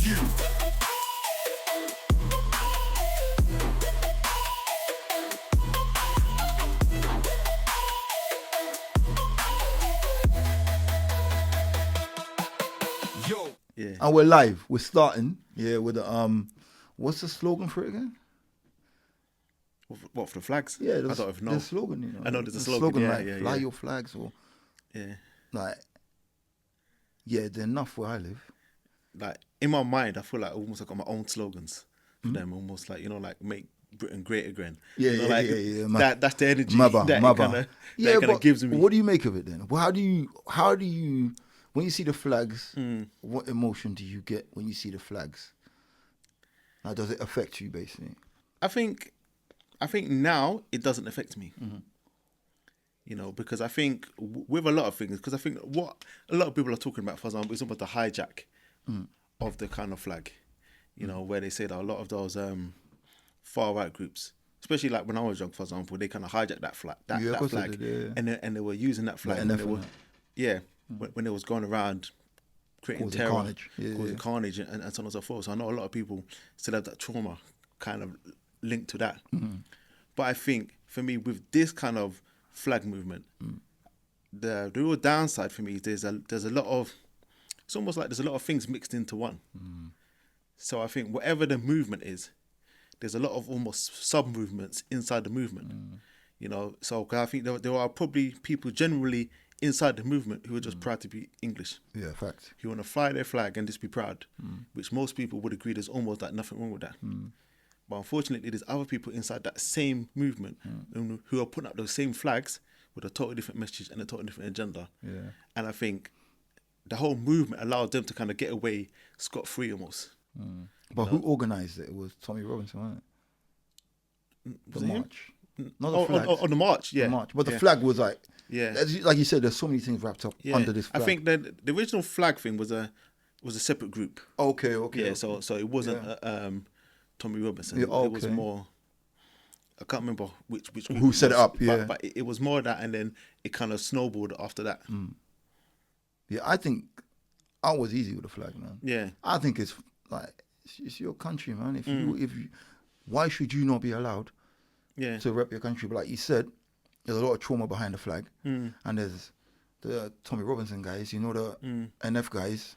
you. Yo. Yeah. And we're live. We're starting. Yeah, with the what's the slogan for it again? What, for the flags? Yeah, I don't even know. The slogan. You know, I know there's a slogan. Yeah, like yeah, fly yeah. your flags or Yeah. like. Yeah, they're enough where I live. Like in my mind, I feel like I almost got my own slogans for them. Almost like, you know, like make Britain great again. Yeah, you know, yeah, like, yeah. That's the energy Mother. that it kind of gives me. What do you make of it then? Well, how do you when you see the flags? What emotion do you get when you see the flags? How does it affect you, basically? I think now it doesn't affect me. You know, because I think with a lot of things, because I think what a lot of people are talking about, for example, is about the hijack of the kind of flag. You know, where they say that a lot of those far right groups, especially like when I was young, for example, they kind of hijacked that flag, that flag, did, and they were using that flag, Like when they NF were, and that. yeah, when they was going around creating Causing terror, carnage. causing carnage, and so on and so forth. So I know a lot of people still have that trauma kind of linked to that. But I think for me, with this kind of flag movement, the real downside for me is there's a lot of, it's almost like there's a lot of things mixed into one. So I think whatever the movement is, there's a lot of almost sub movements inside the movement. You know, so 'cause I think there are probably people generally inside the movement who are just proud to be English. Yeah, fact. Who want to fly their flag and just be proud, which most people would agree there's almost like nothing wrong with that. But unfortunately, there's other people inside that same movement who are putting up those same flags with a totally different message and a totally different agenda. Yeah. And I think the whole movement allowed them to kind of get away scot-free almost. But who organised it? It was Tommy Robinson, wasn't it? Was The it him? march. Not the flag. On the march, yeah. The march. But the Yeah. flag was like, Yeah. like you said, there's so many things wrapped up Yeah. under this flag. I think the original flag thing was a separate group. Okay. Yeah, so it wasn't Tommy Robinson. Yeah, It was okay. more, I can't remember which group Who set it was, up, yeah. But it was more that, and then it kind of snowballed after that. Yeah, I think I was easy with the flag, man. Yeah. I think it's like it's your country, man. If you, why should you not be allowed Yeah. to rep your country? But like you said, there's a lot of trauma behind the flag, and there's the Tommy Robinson guys. You know the NF guys.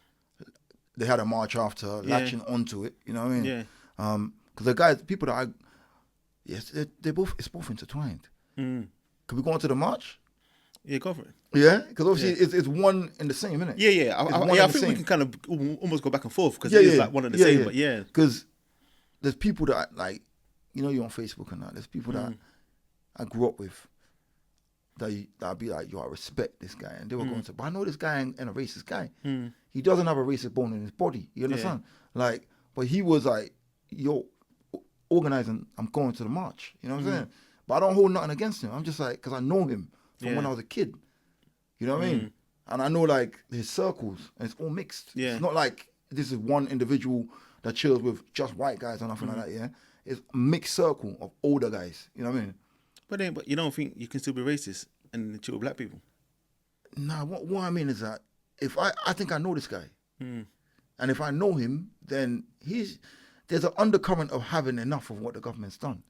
They had a march after, latching onto it. You know what I mean? Yeah. Because the guys, people that they're both. It's both intertwined. Could we go on to the march? Yeah, go for it. Yeah, because obviously it's one and the same, isn't it? Yeah. I think we can kind of almost go back and forth because it is like one and the same. But yeah. Because there's people that like, you know, you're on Facebook and that. There's people that I grew up with that'd be like, yo, I respect this guy, and they were going to, but I know this guy ain't a racist guy. He doesn't have a racist bone in his body. You understand? Like, but he was like, yo, organizing, I'm going to the march. You know what I'm saying? But I don't hold nothing against him. I'm just like, because I know him from when I was a kid. You know what I mean? And I know like his circles, and it's all mixed. Yeah. It's not like this is one individual that chills with just white guys or nothing like that, yeah? It's a mixed circle of older guys. You know what I mean? But you don't think you can still be racist and chill with black people? Nah, what I mean is that if I think I know this guy, and if I know him, then there's an undercurrent of having enough of what the government's done.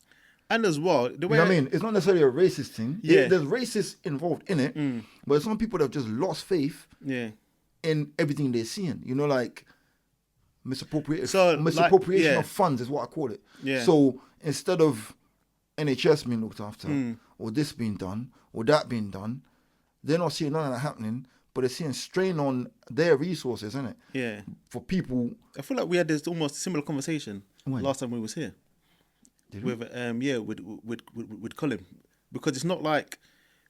And as well, the You way know what I mean? It's not necessarily a racist thing. Yeah. There's racists involved in it, but some people that have just lost faith Yeah. in everything they're seeing. You know, like misappropriation yeah. of funds is what I call it. Yeah. So instead of NHS being looked after, or this being done, or that being done, they're not seeing none of that happening, but they're seeing strain on their resources, isn't it? Yeah. For people. I feel like we had this almost similar conversation When? last time we was here. Did we? With Colin, because it's not like,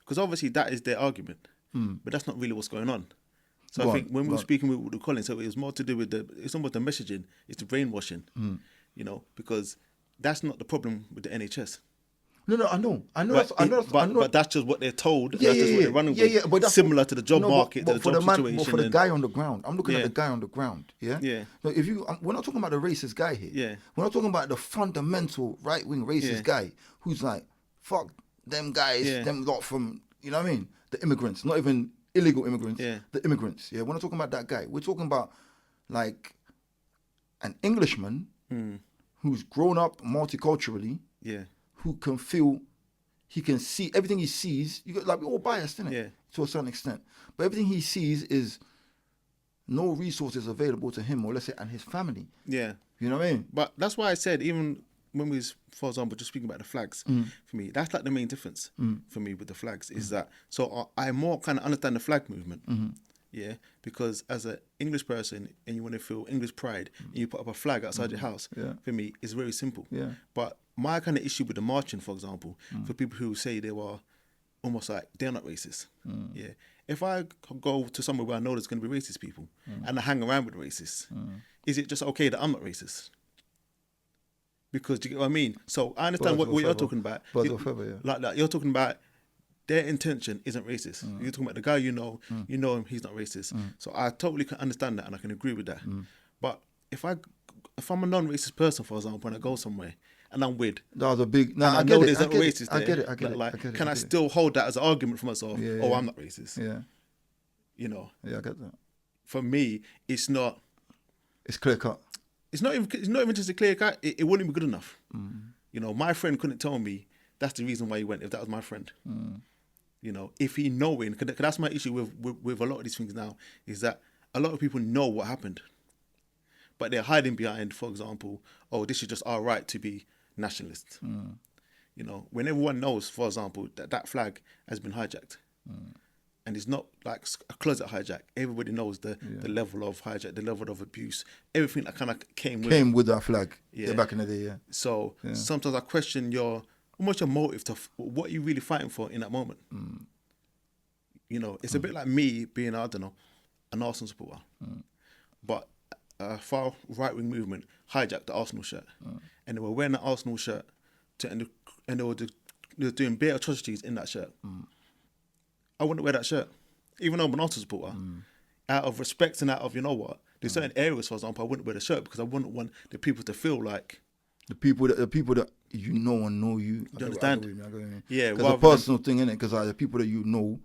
because obviously that is their argument, but that's not really what's going on. So I think when we were speaking with Colin, so it was more to do with it's almost the messaging, it's the brainwashing, you know, because that's not the problem with the NHS. No, I know. But that's just what they're told. That's just what they're running with. But that's similar to the job market, but to the for job man, situation. But for the guy on the ground, I'm looking at Yeah. the guy on the ground. Yeah. Yeah. No, we're not talking about the racist guy here. Yeah. We're not talking about the fundamental right wing racist Yeah. guy who's like, fuck them guys, Yeah. them lot from, you know what I mean? The immigrants, not even illegal immigrants. Yeah. The immigrants. Yeah. We're not talking about that guy. We're talking about like an Englishman who's grown up multiculturally, Yeah. who can feel, he can see everything he sees. You got like we're all biased, innit? Yeah. To a certain extent, but everything he sees is no resources available to him, or let's say, and his family. Yeah. You know what I mean? But that's why I said, even when we was, for example, just speaking about the flags, for me, that's like the main difference for me with the flags is that, so I more kind of understand the flag movement. Yeah, because as an English person and you want to feel English pride and you put up a flag outside your house, for me, it's very simple. Yeah. But my kind of issue with the marching, for example, for people who say they were almost like they're not racist. Yeah. If I go to somewhere where I know there's going to be racist people and I hang around with racists, is it just okay that I'm not racist? Because do you get what I mean? So I understand what you're talking about. Like you're talking about their intention isn't racist. You're talking about the guy you know him, he's not racist. So I totally can understand that and I can agree with that. But if I'm a non-racist person, for example, and I go somewhere and I'm weird, That was a big. No, and I know there's a racist there. I get it. Like, can I still hold that as an argument for myself? Oh, I'm not racist. Yeah. You know. Yeah, I get that. For me, it's not. It's clear cut. It's not even just a clear cut. It wouldn't be good enough. You know, my friend couldn't tell me that's the reason why he went if that was my friend. You know, if he knowing, because that's my issue with a lot of these things now, is that a lot of people know what happened, but they're hiding behind, for example, oh, this is just our right to be nationalists. You know, when everyone knows, for example, that flag has been hijacked. And it's not like a closet hijack. Everybody knows the level of hijack, the level of abuse, everything that kind of came with that flag. Yeah, back in the day. Yeah. So sometimes I question almost your motive to what you really fighting for in that moment. You know, it's a bit like me being, I don't know, an Arsenal supporter, but a far right wing movement hijacked the Arsenal shirt, and they were wearing the Arsenal shirt, and they were doing bare atrocities in that shirt. I wouldn't wear that shirt, even though I'm an Arsenal supporter. Out of respect and out of, you know what, there's certain areas, for example, I wouldn't wear the shirt because I wouldn't want the people to feel like the people that you know and know you. You understand? Yeah, because a personal thing, innit? Because the people that you know,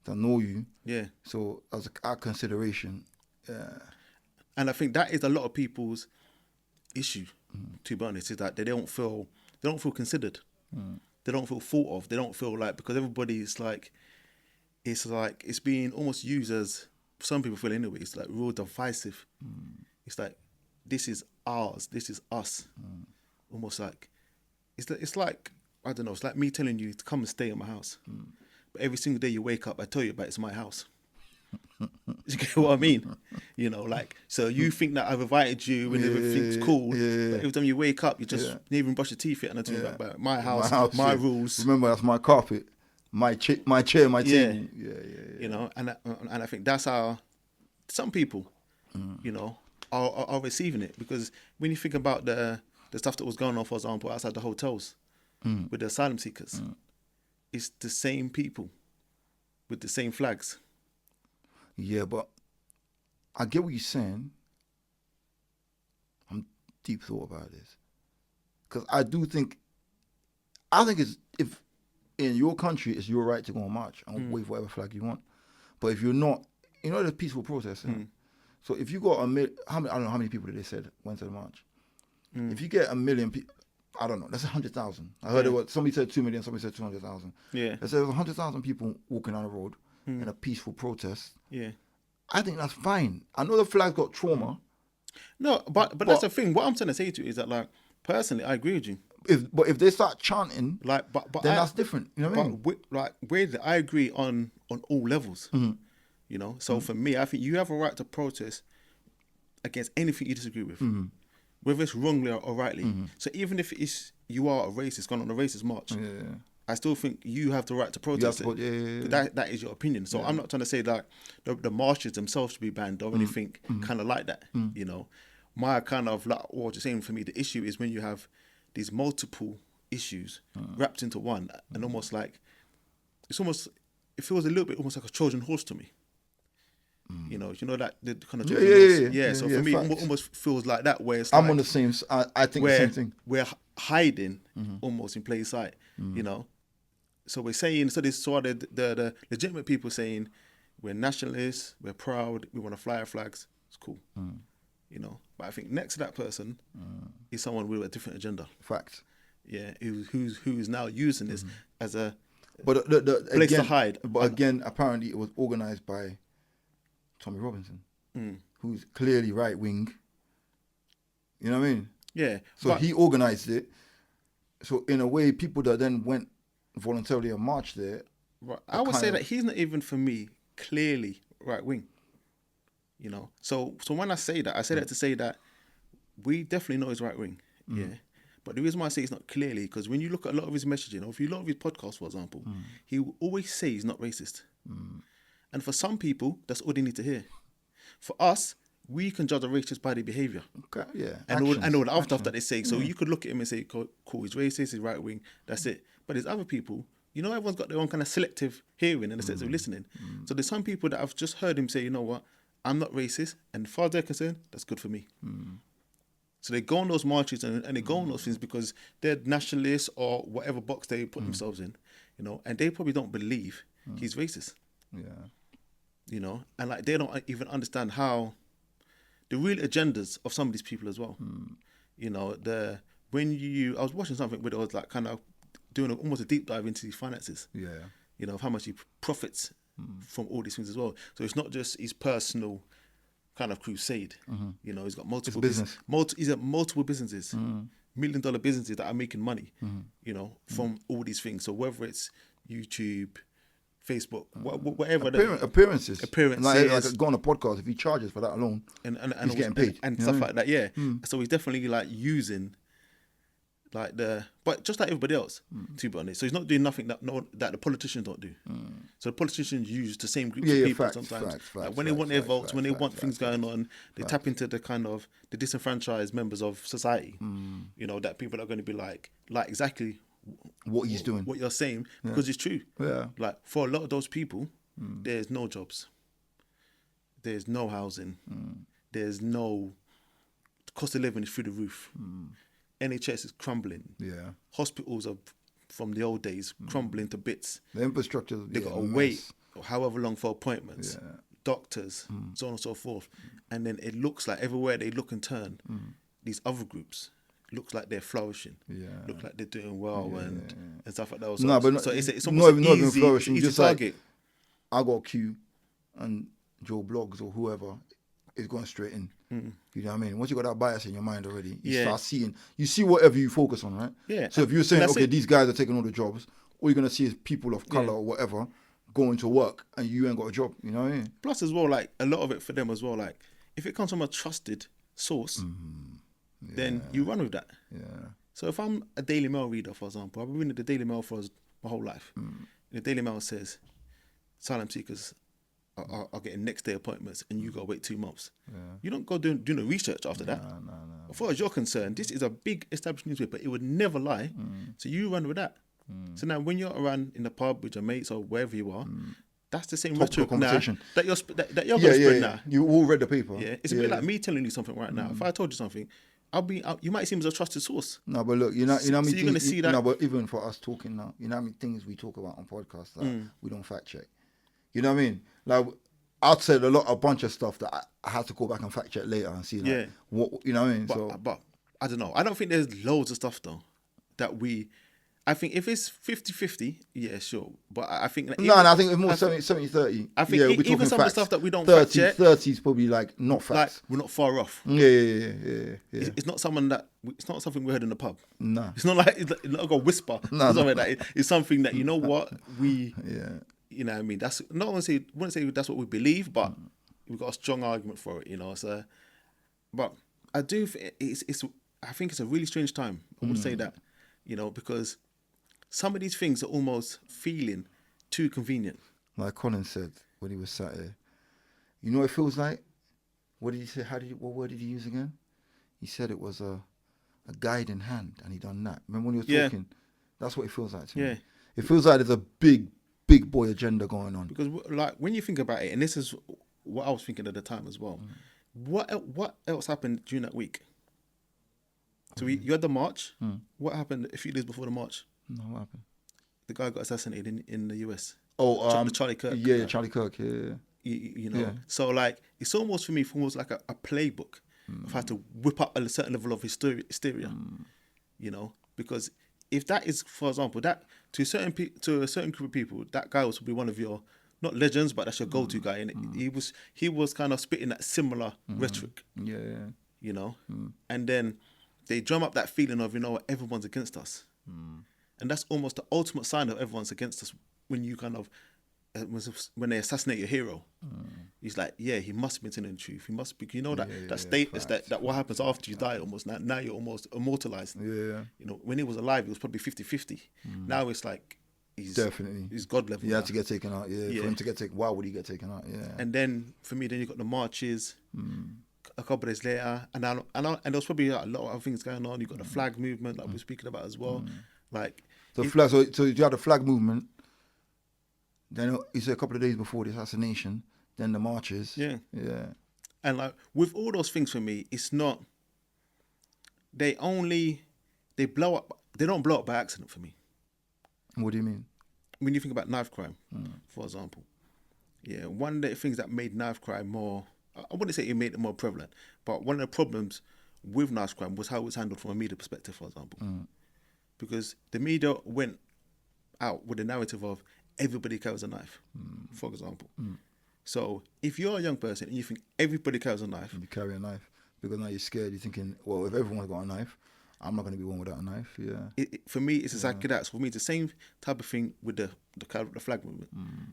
that know you. Yeah. So as a consideration, and I think that is a lot of people's issue. To be honest, is that they don't feel considered. They don't feel thought of. They don't feel like, because everybody is like. It's being almost used as, some people feel anyway, it's like real divisive. It's like, this is ours, this is us. Almost like, it's like, I don't know, it's like me telling you to come and stay in my house. But every single day you wake up, I tell you about it's my house. You get what I mean? You know, like, so you think that I've invited you and everything's cool, but every time you wake up, you just didn't even brush your teeth yet and I tell you about my house, my rules. Remember, that's my carpet. My chair, my table. Yeah. You know, and I think that's how some people, you know, are receiving it, because when you think about the stuff that was going on, for example, outside the hotels with the asylum seekers, it's the same people with the same flags. Yeah, but I get what you're saying. I'm deep thought about this, because I think it's, if in your country, it's your right to go and march and wave whatever flag you want. But if you're not, you know, the peaceful protest. So if you got I don't know how many people they said went to the march. If you get 1 million people, I don't know, that's 100,000. I heard somebody said 2 million, somebody said 200,000. Yeah. They said there's 100,000 people walking down the road in a peaceful protest. Yeah. I think that's fine. I know the flag got trauma. No, but that's the thing. What I'm trying to say to you is that, like, personally, I agree with you. If they start chanting, like, but then that's different. You know what I mean? Weirdly, I agree on all levels. You know, so for me, I think you have a right to protest against anything you disagree with, whether it's wrongly or rightly. So even if you are a racist, gone on a racist march, I still think you have the right to protest it. That is your opinion. So I'm not trying to say that the marches themselves should be banned or anything kind of like that. You know, my kind of, like what you're saying, for me, the issue is when you have these multiple issues wrapped into one, and almost like it feels a little bit almost like a Trojan horse to me. You know that the kind of Trojan horse. So for me, it almost feels like that, where it's I'm on the same. I think the same thing. We're hiding almost in plain sight. You know, so we're saying, so the legitimate people saying we're nationalists, we're proud, we want to fly our flags. It's cool. you know. But I think next to that person is someone with a different agenda. Fact. Yeah, who's now using this as a But place again, to hide. But again, apparently it was organized by Tommy Robinson, who's clearly right wing. You know what I mean? Yeah. So he organized it. So in a way, people that then went voluntarily and marched there. Right. I would say that he's not even, for me, clearly right wing. You know, so when I say that to say that we definitely know he's right wing. Yeah. But the reason why I say it's not clearly, because when you look at a lot of his messaging, or if you look at his podcasts, for example, he will always say he's not racist. And for some people, that's all they need to hear. For us, we can judge a racist by their behaviour. Okay, yeah. And all the other stuff that they say. So you could look at him and say, cool, he's racist, he's right wing, that's it. But there's other people, you know, everyone's got their own kind of selective hearing and a sense of listening. So there's some people that I've just heard him say, you know what, I'm not racist, and as far as they're concerned, that's good for me. So they go on those marches and they go on those things because they're nationalists or whatever box they put themselves in, you know, and they probably don't believe he's racist. Yeah. You know, and like they don't even understand how the real agendas of some of these people as well. You know, I was watching something where it was like kind of doing almost a deep dive into his finances. Yeah. You know, of how much he profits from all these things as well. So it's not just his personal kind of crusade. You know, he's got multiple business. He's at multiple businesses, $1 million businesses that are making money. You know, from all these things. So whether it's YouTube, Facebook, whatever. Appearances. Like Appearances. go on a podcast, if he charges for that alone, and he's getting paid. And stuff like that, yeah. So he's definitely like using like but just like everybody else, to be honest. So he's not doing nothing that the politicians don't do. So the politicians use the same groups of people sometimes. When they want their votes, when they want things going on, they tap into the kind of the disenfranchised members of society. You know, that people are going to be like exactly what he's doing, what you're saying, because it's true. Yeah. Like for a lot of those people, there's no jobs, there's no housing, there's no cost of living is through the roof. NHS is crumbling. Yeah. Hospitals are from the old days crumbling to bits. The infrastructure. They got to wait however long for appointments. Yeah. Doctors, so on and so forth. And then it looks like everywhere they look and turn, these other groups looks like they're flourishing. Yeah. Look like they're doing well and stuff like that. No, but so it's almost not even flourishing. Easy just target. Like, I got Q and Joe Blogs or whoever is going straight in. You know what I mean? Once you got that bias in your mind already, you start seeing. You see whatever you focus on, right? Yeah. So if you're saying, okay, these guys are taking all the jobs, all you're gonna see is people of color or whatever going to work, and you ain't got a job. You know what I mean? Plus, as well, like a lot of it for them as well. Like if it comes from a trusted source, then you run with that. Yeah. So if I'm a Daily Mail reader, for example, I've been reading the Daily Mail for my whole life. The Daily Mail says asylum seekers are getting next day appointments and you got to wait 2 months. Yeah. You don't go do no research after that. No. As far as you're concerned, this is a big established newspaper. It would never lie. So you run with that. So now when you're around in the pub with your mates or wherever you are, that's the same rhetoric now that you're going to spread now. You all read the paper. Yeah, it's a bit like me telling you something right now. If I told you something, you might seem as a trusted source. No, but look, you know so you're going to see that. No, but even for us talking now, you know how many things we talk about on podcasts that we don't fact check. You know what I mean? Like, I'd said a bunch of stuff that I had to go back and fact check later and see what, you know what I mean? But I don't know. I don't think there's loads of stuff though that I think if it's 50-50, yeah, sure. But I think... I think it's more 70-30. I think we're even some facts. Of the stuff that we don't 30, fact check... 30 is probably like not facts. Like, we're not far off. Yeah. It's not something we heard in the pub. No. It's not like a whisper. No. Like that. It's something that, you know what, we... Yeah. You know what I mean? That's not wouldn't say that's what we believe, but we've got a strong argument for it, you know. So, but I do. I think it's a really strange time. I would say that, you know, because some of these things are almost feeling too convenient. Like Colin said when he was sat here, you know what it feels like? What did he say? What word did he use again? He said it was a guiding hand, and he done that. Remember when he was talking? That's what it feels like to me. It feels like there's a big boy agenda going on. Because like when you think about it, and this is what I was thinking at the time as well. What else happened during that week? So you had the march. What happened a few days before the march? No, what happened? The guy got assassinated in the US. Oh, Charlie Kirk. Yeah, Charlie Kirk. Yeah. You know, so like it's almost for me, almost like a playbook of how to whip up a certain level of hysteria, you know, because if that is, for example, that to a certain group of people, that guy was probably one of your not legends, but that's your go-to guy, and he was kind of spitting that similar rhetoric, you know, and then they drum up that feeling of, you know, everyone's against us, and that's almost the ultimate sign of everyone's against us when you kind of when they assassinate your hero. He's like, yeah, he must have been telling the truth. He must be, you know, that status that what happens after you die almost. Now you're almost immortalized. Yeah. You know, when he was alive, he was probably 50-50. Now it's like he's God level. He had to get taken out. Yeah. For him to get taken, why would he get taken out? Yeah. And then for me, then you got the marches. A couple of days later, and there was probably a lot of other things going on. You got the flag movement, like we're speaking about as well. Like the flag. So you had the flag movement. Then you said a couple of days before the assassination, then the marches. Yeah. And like with all those things for me, it's not. They blow up. They don't blow up by accident for me. What do you mean? When you think about knife crime, for example, one of the things that made knife crime more. I wouldn't say it made it more prevalent, but one of the problems with knife crime was how it was handled from a media perspective, for example, because the media went out with the narrative of everybody carries a knife, for example. So if you're a young person and you think everybody carries a knife, you carry a knife because now you're scared. You're thinking, well, if everyone's got a knife, I'm not going to be one without a knife. Yeah. For me, it's exactly that. So for me, it's the same type of thing with the flag movement.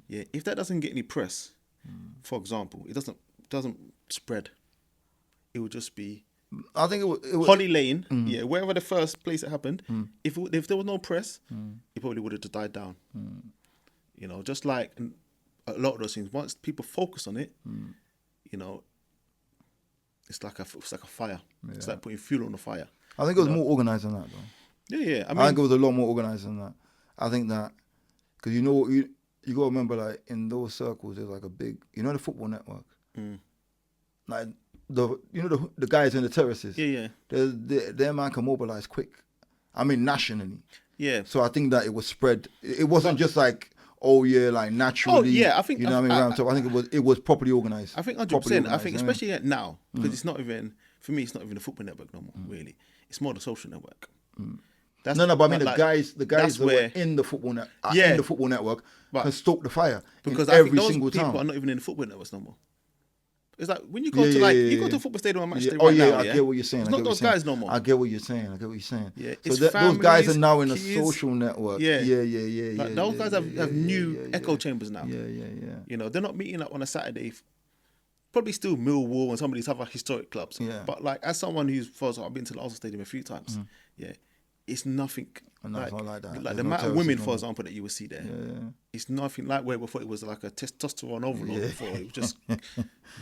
Yeah. If that doesn't get any press, for example, it doesn't spread. It would just be. I think it was Holly Lane. Yeah, wherever the first place it happened. If there was no press, it probably would have just died down. You know, just like a lot of those things. Once people focus on it, you know, it's like a fire. Yeah. It's like putting fuel on the fire. I think it was more organized than that, though. Yeah. I think it was a lot more organized than that. I think that because you got to remember, like in those circles, there's like a big, the football network, like the guys in the terraces. Yeah. Their man can mobilize quick. I mean, nationally. Yeah. So I think that it was spread. It wasn't just like. Oh yeah, like naturally. Oh yeah, I think you know what I mean. So I think it was properly organized. I think 100%. I think especially now because it's not even for me. It's not even the football network no more. Really, it's more the social network. But I mean the guys that were in the football in the football network can stoke the fire because every single time. Those people are not even in the football networks no more. It's like when you go to you go to a football stadium on match day right now. I get what you're saying. It's not those guys no more. I get what you're saying. Yeah, so those guys are now in a social network. Yeah. Like, those guys have new echo chambers now. Yeah. You know, they're not meeting up on a Saturday. Probably still Millwall and some of these other historic clubs. Yeah. But like as someone I've been to the Arsenal Stadium a few times. Yeah. It's nothing like that. Like the amount of women, for example, that you would see there. Yeah. It's nothing like where before it was like a testosterone overload. Before it was just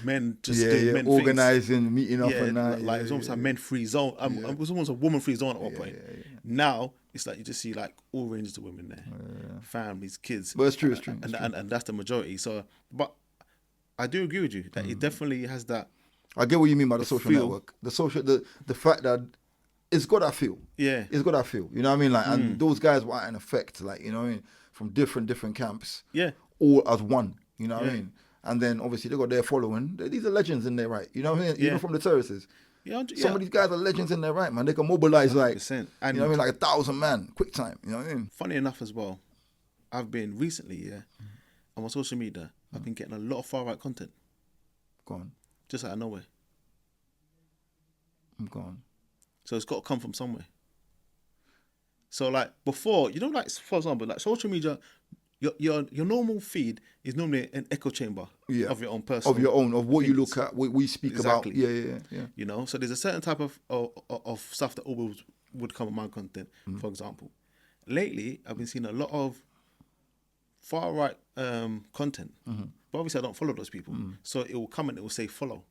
men doing men organizing, things. Meeting up and that. Like it was almost like men-free zone. It was almost a woman-free zone at one point. Now it's like you just see like all ranges of women there, families, kids. But it's true. And that's the majority. So, but I do agree with you that it definitely has that. I get what you mean by the social network. The fact that. It's got that feel. Yeah. It's got that feel. You know what I mean? Like, and those guys were in effect, like, you know what I mean? From different camps. Yeah. All as one. You know what I mean? And then obviously they got their following. These are legends in their right. You know what I mean? Even from the terraces. Some of these guys are legends in their right, man. They can mobilize 100%. And you know what I mean? Like 1,000 man, quick time. You know what I mean? Funny enough as well, I've been recently, on my social media, I've been getting a lot of far right content. Go on. Just out of nowhere. I'm gone. So it's got to come from somewhere. So like before, like for example, like social media, your normal feed is normally an echo chamber of your own person. Of what you look at, what we speak about. Yeah. You know, so there's a certain type of stuff that always would come on my content, for example. Lately, I've been seeing a lot of far right content. But obviously I don't follow those people. So it will come and it will say follow.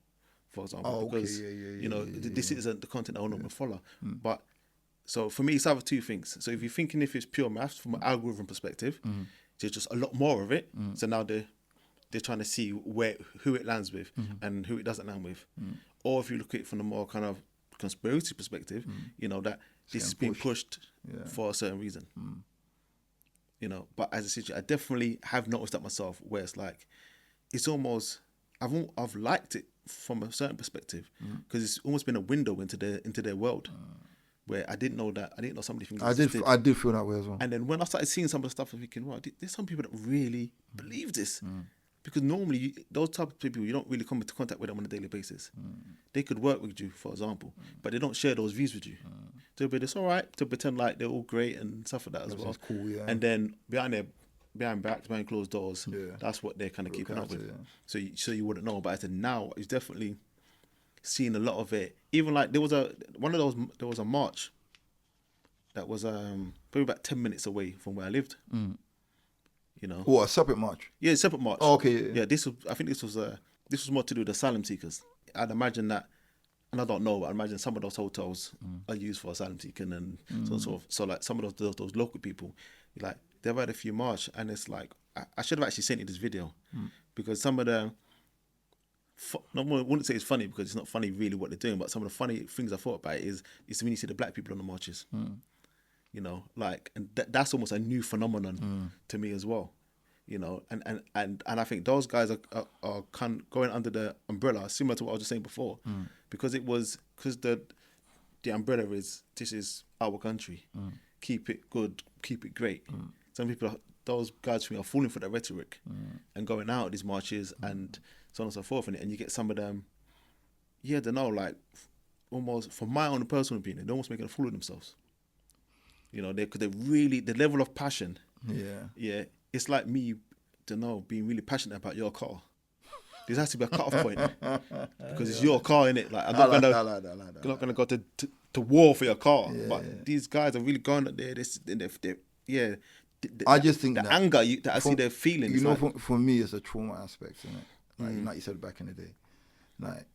For example, because this isn't the content I want to follow. But so for me, it's either two things. So if you're thinking if it's pure maths from an algorithm perspective, there's just a lot more of it. So now they're trying to see who it lands with and who it doesn't land with. Or if you look at it from a more kind of conspiracy perspective, that this is being pushed for a certain reason. But as a situation, I definitely have noticed that myself, where it's like it's almost I've liked it from a certain perspective, because it's almost been a window into their world, where I didn't know some of the things existed. I did feel that way as well. And then when I started seeing some of the stuff, I'm thinking, wow, there's some people that really believe this. Because normally, those type of people, you don't really come into contact with them on a daily basis. They could work with you, for example, but they don't share those views with you. They'll be, it's all right to pretend like they're all great and stuff like that as well. Cool, yeah. And then behind backs, behind closed doors, that's what they're kind of keeping up with. Yeah. So you wouldn't know. But I said now, it's definitely seeing a lot of it. Even like there was a march that was probably about 10 minutes away from where I lived. You know, What, a separate march? yeah, separate march. Oh, okay, yeah. I think this was more to do with asylum seekers. I'd imagine that, and I don't know, but I imagine some of those hotels are used for asylum seeking and so like some of those local people, like they've had a few march, and it's like I should have actually sent you this video because some of the I wouldn't say it's funny because it's not funny really what they're doing, but some of the funny things I thought about it is when you see the black people on the marches. You know, like, and that's almost a new phenomenon to me as well. You know, and I think those guys are going under the umbrella, similar to what I was just saying before, because the umbrella is, this is our country, keep it good, keep it great. Some people, those guys for me, are falling for that rhetoric and going out at these marches and so on and so forth, and you get some of them, I don't know, like almost, from my own personal opinion, they're almost making a fool of themselves. You know, because they really, the level of passion. Yeah. It's like me, being really passionate about your car. There has to be a cut-off point because it's your car, innit? Like, I'm not gonna go to war for your car. But these guys are really going up there. I just think the that anger that I see their feelings. You know, for me, it's a trauma aspect, isn't it? Like you said back in the day. Like,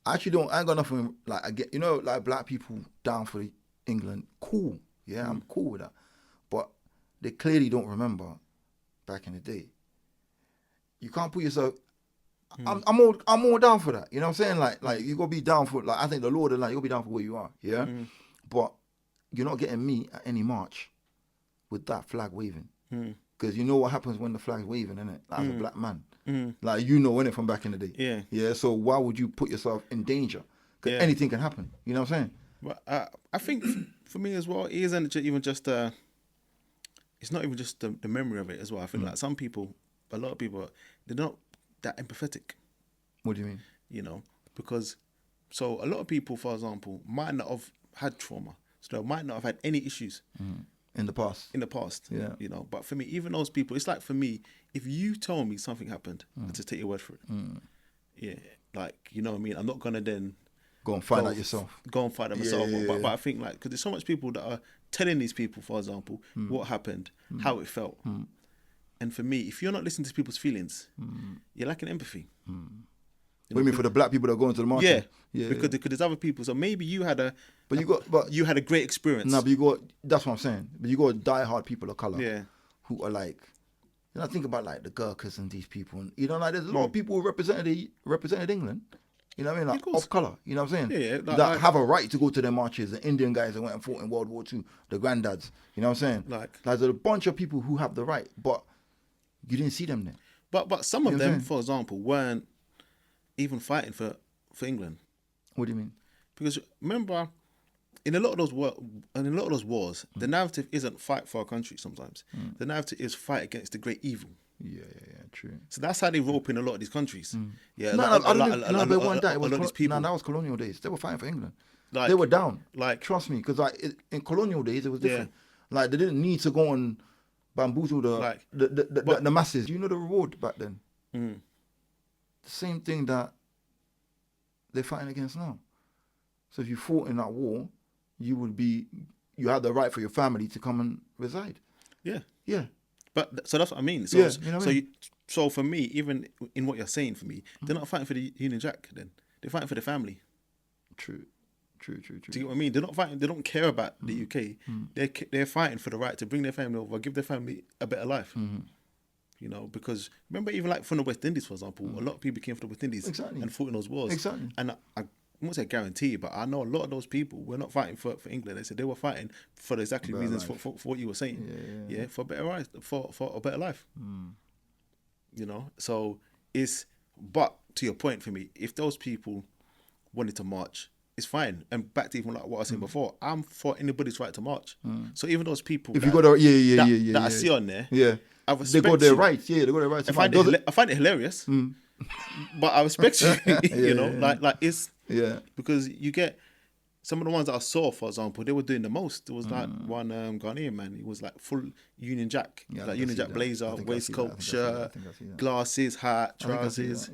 I ain't got nothing. Like, I get, like black people down for England, cool. Yeah, I'm cool with that. But they clearly don't remember back in the day. You can't put yourself. I'm all down for that. You know what I'm saying? Like you gotta be down for, like, I think the Lord and, like, you gotta be down for where you are. Yeah. But you're not getting me at any march with that flag waving. Because you know what happens when the flag's waving, innit? Like, as a black man. Like, innit, from back in the day. Yeah. Yeah. So why would you put yourself in danger? Because anything can happen. You know what I'm saying? But I think for me as well, it isn't even just it's not even just the memory of it as well. I feel like a lot of people, they're not that empathetic. What do you mean? You know, because so a lot of people, for example, might not have had trauma, so they might not have had any issues in the past. Yeah. You know, but for me, even those people, it's like, for me, if you tell me something happened, I just take your word for it. Yeah, like, you know what I mean. I'm not gonna then go and find out yourself. Go and find out myself. But I think, like, because there's so much people that are telling these people, for example, what happened, how it felt. And for me, if you're not listening to people's feelings, you're lacking empathy. What do you mean, for the black people that go into the market? Yeah. Because there's other people. So maybe you had you had a great experience. No, but that's what I'm saying. But you got diehard people of colour. Yeah. Who are like, think about, like, the Gurkhas and these people. And, like, there's a lot of people who represented England. You know what I mean? Like, of colour. You know what I'm saying? Yeah. That have a right to go to their marches. The Indian guys that went and fought in World War II. The granddads. You know what I'm saying? Like, there's a bunch of people who have the right, but you didn't see them there. But some of them, for example, weren't even fighting for England. What do you mean? Because remember, in a lot of those wars, the narrative isn't fight for our country sometimes. The narrative is fight against the great evil. Yeah, true. So that's how they rope in a lot of these countries. Yeah, that was colonial days. They were fighting for England. Like, they were down. Like, trust me, because, like, in colonial days it was different. Like, they didn't need to go and bamboozle the masses. You know the reward back then. The same thing that they're fighting against now. So if you fought in that war, you had the right for your family to come and reside. Yeah. But so that's what I mean. So, you know what I mean? So for me, even in what you're saying, for me, they're not fighting for the Union Jack. Then they're fighting for the family. True. Do you get what I mean? They're not fighting. They don't care about the UK. They're fighting for the right to bring their family over, give their family a better life. You know, because remember, even like from the West Indies, for example, a lot of people came from the West Indies and fought in those wars. Exactly. And I won't say guarantee, but I know a lot of those people were not fighting for England. They said they were fighting for the exactly reasons for what you were saying. Yeah, for better life, for a better life. You know, so but to your point, for me, if those people wanted to march, it's fine. And back to even like what I was saying before, I'm for anybody's right to march. So even those people, If you got the that I see on there, I they respect got their you. rights. Yeah, they got their rights. I find it hilarious, but I respect you. You know, like it's because you get some of the ones that I saw, for example, they were doing the most. There was like one Ghanaian man. He was like full Union Jack, like Union Jack blazer, waistcoat, shirt, glasses, hat, trousers,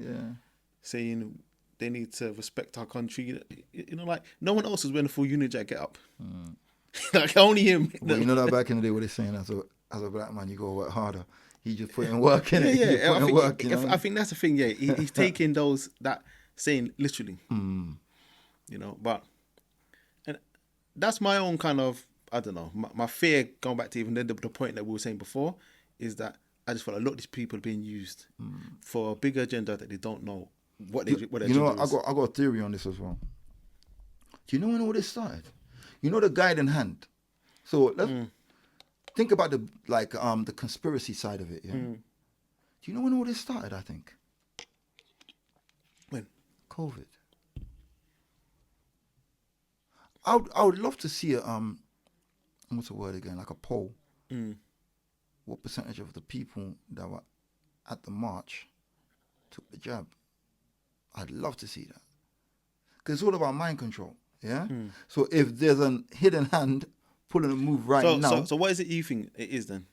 saying they need to respect our country. You know, like no one else was wearing a full Union Jack get up. Like only him. Well, you know that back in the day, what they're saying as a black man, you go work harder. He just put in work in it. Yeah. I think that's the thing. Yeah, he's taking those that saying literally. You know, but. That's my own kind of, I don't know, my fear, going back to even the point that we were saying before, is that I just feel like a lot of these people are being used for a bigger agenda that they don't know what their agenda is. I got a theory on this as well. Do you know when all this started? You know the guiding hand. So let's think about the conspiracy side of it. Yeah. Do you know when all this started? I think. When? COVID. I would love to see what's the word again? Like a poll. What percentage of the people that were at the march took the jab? I'd love to see that. Because it's all about mind control. Yeah. So if there's a hidden hand pulling a move now. So what is it you think it is then?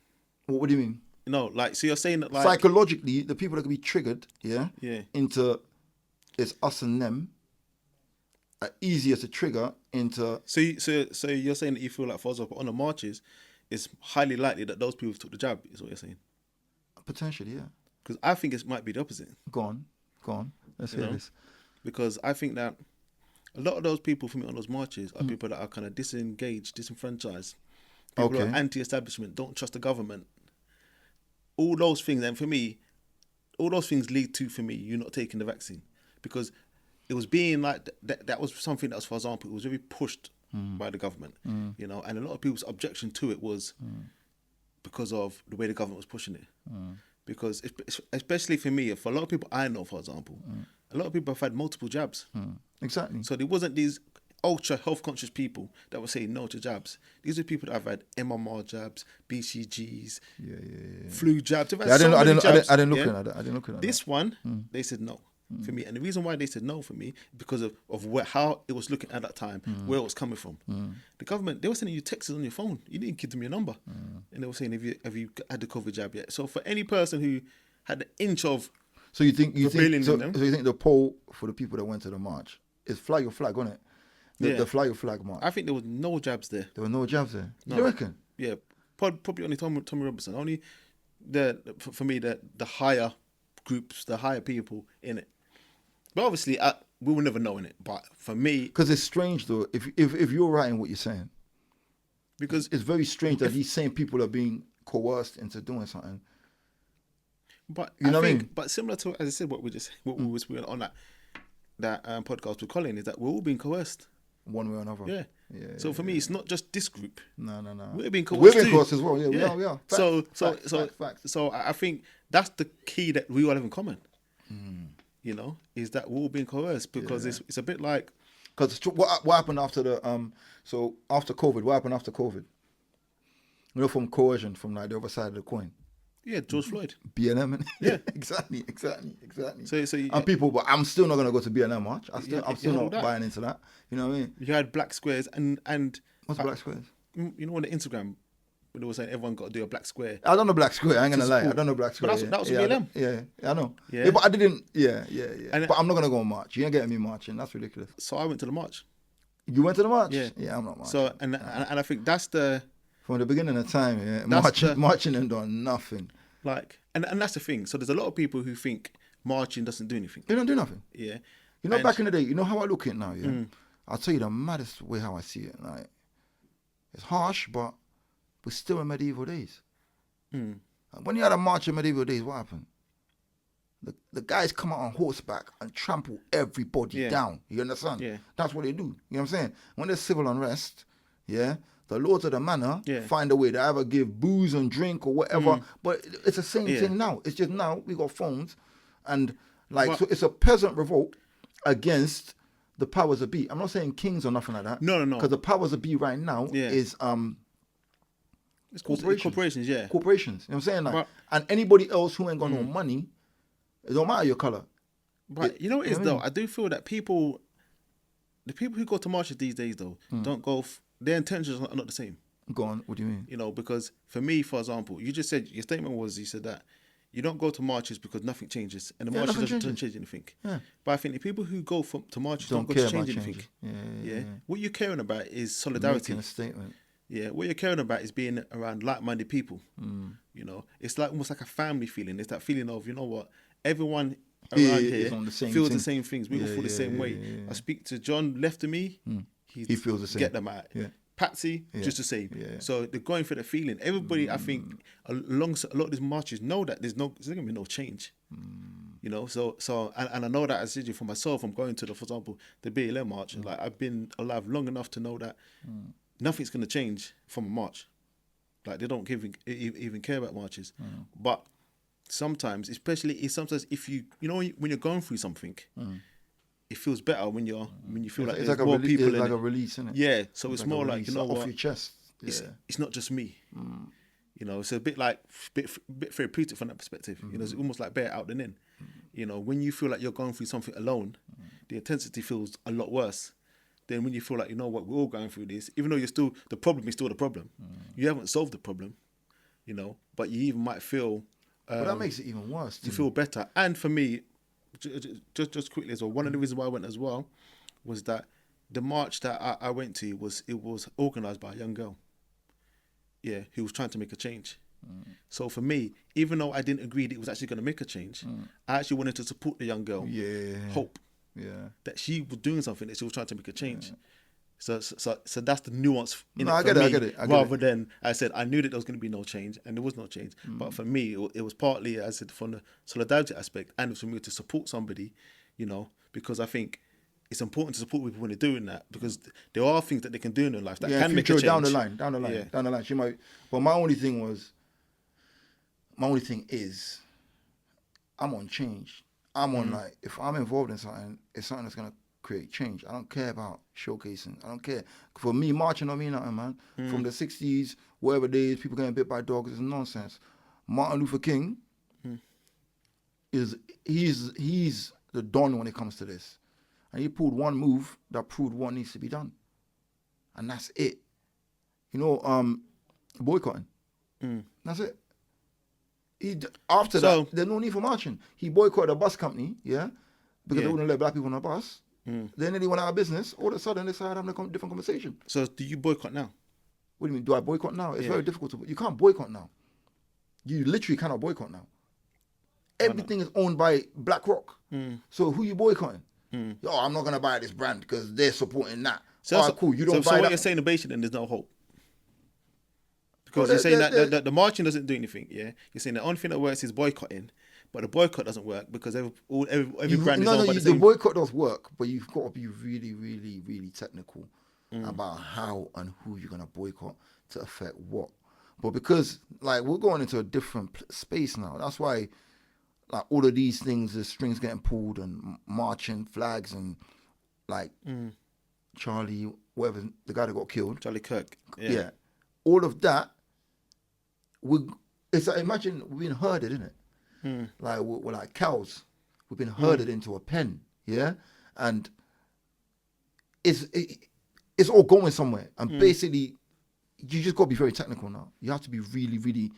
What do you mean? No, like so you're saying that like psychologically the people that can be triggered, into it's us and them. Easier to trigger into. So you're saying that you feel like, for example, on the marches, it's highly likely that those people took the jab. Is what you're saying? Potentially, yeah. Because I think it might be the opposite. Go on. Let's hear this. Because I think that a lot of those people for me on those marches are people that are kind of disengaged, disenfranchised. People who are anti-establishment, don't trust the government. All those things, and for me, all those things lead to, for me, you not taking the vaccine. Because it was being like that was something that was, for example, it was very pushed by the government, you know, and a lot of people's objection to it was because of the way the government was pushing it. Because especially for me, for a lot of people I know, for example, a lot of people have had multiple jabs. Exactly. So there wasn't these ultra health conscious people that were saying no to jabs. These are people that have had MMR jabs, BCGs, flu jabs. I didn't look at that. This one, they said no. For me, and the reason why they said no for me because of how it was looking at that time, where it was coming from. The government, they were sending you texts on your phone. You didn't give them your number, and they were saying, have you had the COVID jab yet? So for any person who had an inch of you think the poll for the people that went to the march is fly your flag, wasn't it? The fly your flag march. I think there was no jabs there. There were no jabs there. No. You reckon? Yeah, probably only Tommy Robinson. Only for me the higher groups, the higher people in it. But obviously, we will never know in it. But for me, because it's strange though, if you're right in what you're saying, because it's very strange that these same people are being coerced into doing something. But you know what I mean? But similar to, as I said, what we were on that podcast with Colin, is that we're all being coerced one way or another. Yeah. So for me, it's not just this group. No. We're being coerced. We're being coerced as well. Yeah, we are. Facts. So I think that's the key that we all have in common. You know, is that we're all being coerced because it's a bit like. Because what happened after after COVID? What happened after COVID? You know, from coercion, from like the other side of the coin. Yeah, George Floyd. BLM. Yeah, exactly. So and people, but I'm still not gonna go to BLM march. I'm still not buying into that. You know what I mean? You had black squares and what's black squares? You know, on the Instagram, when they were saying everyone got to do a black square. I don't know black square. I ain't gonna lie. I don't know black square. But that was BLM. I know. Yeah, but I didn't. Yeah. But I'm not gonna go on march. You ain't getting me marching. That's ridiculous. So I went to the march. You went to the march? Yeah, I'm not marching. So and I think that's the. From the beginning of time, marching and doing nothing. Like, and that's the thing. So there's a lot of people who think marching doesn't do anything. They don't do nothing. Yeah. You know, back in the day, you know how I look at it now, yeah? I'll tell you the maddest way how I see it. Like, it's harsh, but we're still in medieval days. When you had a march in medieval days, what happened? The guys come out on horseback and trample everybody down. You understand? Yeah. That's what they do. You know what I'm saying? When there's civil unrest, the lords of the manor find a way to either give booze and drink or whatever. But it's the same thing now. It's just now we got phones and Like, so it's a peasant revolt against the powers that be. I'm not saying kings or nothing like that. No. Because the powers that be right now is it's corporations. Corporations, yeah. Corporations. You know what I'm saying? Like, and anybody else who ain't got no money, it don't matter your color. But you know what it is, though? I do feel that the people who go to marches these days, though, don't go. Their intentions are not the same. Go on. What do you mean? You know, because for me, for example, you just said your statement was, you said that you don't go to marches because nothing changes, and the marches doesn't change anything. Yeah. But I think the people who go to marches don't go care to change about anything. Yeah. What you're caring about is solidarity. Making a statement. Yeah, what you're caring about is being around like-minded people. You know, it's like almost like a family feeling. It's that feeling of, you know what, everyone around here feels the same things. We all feel the same way. I speak to John left of me, he feels the same. Get them out. Yeah. Patsy, just the same. Yeah. So they're going for the feeling. Everybody, I think, along a lot of these marches know that there's going to be no change. You know, so and I know that as for myself, I'm going to for example, the BLM march. Like, I've been alive long enough to know that nothing's going to change from a march. Like, they don't even care about marches. But sometimes, especially if you know when you're going through something, it feels better when you feel like there's more people. It's like a release, isn't it? Yeah, so it's more like, you know what, off your chest. It's not just me. You know, it's a bit therapeutic from that perspective. You know, it's almost like better out than in. You know, when you feel like you're going through something alone, the intensity feels a lot worse than when you feel like, you know what, we're all going through this. Even though the problem is still the problem. You haven't solved the problem, you know, but you even might feel. But that makes it even worse. You feel better. And for me, just quickly as well, one of the reasons why I went as well was that the march that I went to was organised by a young girl, who was trying to make a change. So for me, even though I didn't agree that it was actually going to make a change, I actually wanted to support the young girl. Hope that she was doing something, that she was trying to make a change. So that's the nuance in it for me. I get it. Rather than, I said, I knew that there was going to be no change, and there was no change. But for me, it was partly, as I said, from the solidarity aspect, and for me to support somebody, you know, because I think it's important to support people when they're doing that, because there are things that they can do in their life that can make a change. Down the line. She might. But my only thing is, I'm on change. I'm on, like, if I'm involved in something, it's something that's gonna create change. I don't care about showcasing. I don't care. For me, marching don't mean nothing, man. From the 60s, whatever days, people getting bit by dogs is nonsense. Martin Luther King he's the don when it comes to this. And he pulled one move that proved what needs to be done. And that's it. You know, boycotting. That's it. After that, there's no need for marching. He boycotted a bus company, because they wouldn't let black people on a bus. Then they went out of business. All of a sudden, they started having a different conversation. So do you boycott now? What do you mean? Do I boycott now? It's very difficult to. You can't boycott now. You literally cannot boycott now. Everything is owned by BlackRock. So who you boycotting? Oh, I'm not gonna buy this brand because they're supporting that. So cool. You don't buy that. So what you're saying, basically, then there's no hope. Because you're saying that the marching doesn't do anything, You're saying the only thing that works is boycotting, but the boycott doesn't work because every brand is owned by the same. The boycott does work, but you've got to be really, really, really technical about how and who you're going to boycott to affect what. But because, like, we're going into a different space now. That's why, like, all of these things, the strings getting pulled and marching, flags and, like, Charlie, whatever, the guy that got killed. Charlie Kirk. Yeah. All of that, it's like, imagine we've been herded, isn't it? Like, we're like cows. We've been herded into a pen, and it's all going somewhere. And basically, you just got to be very technical now. You have to be really, really,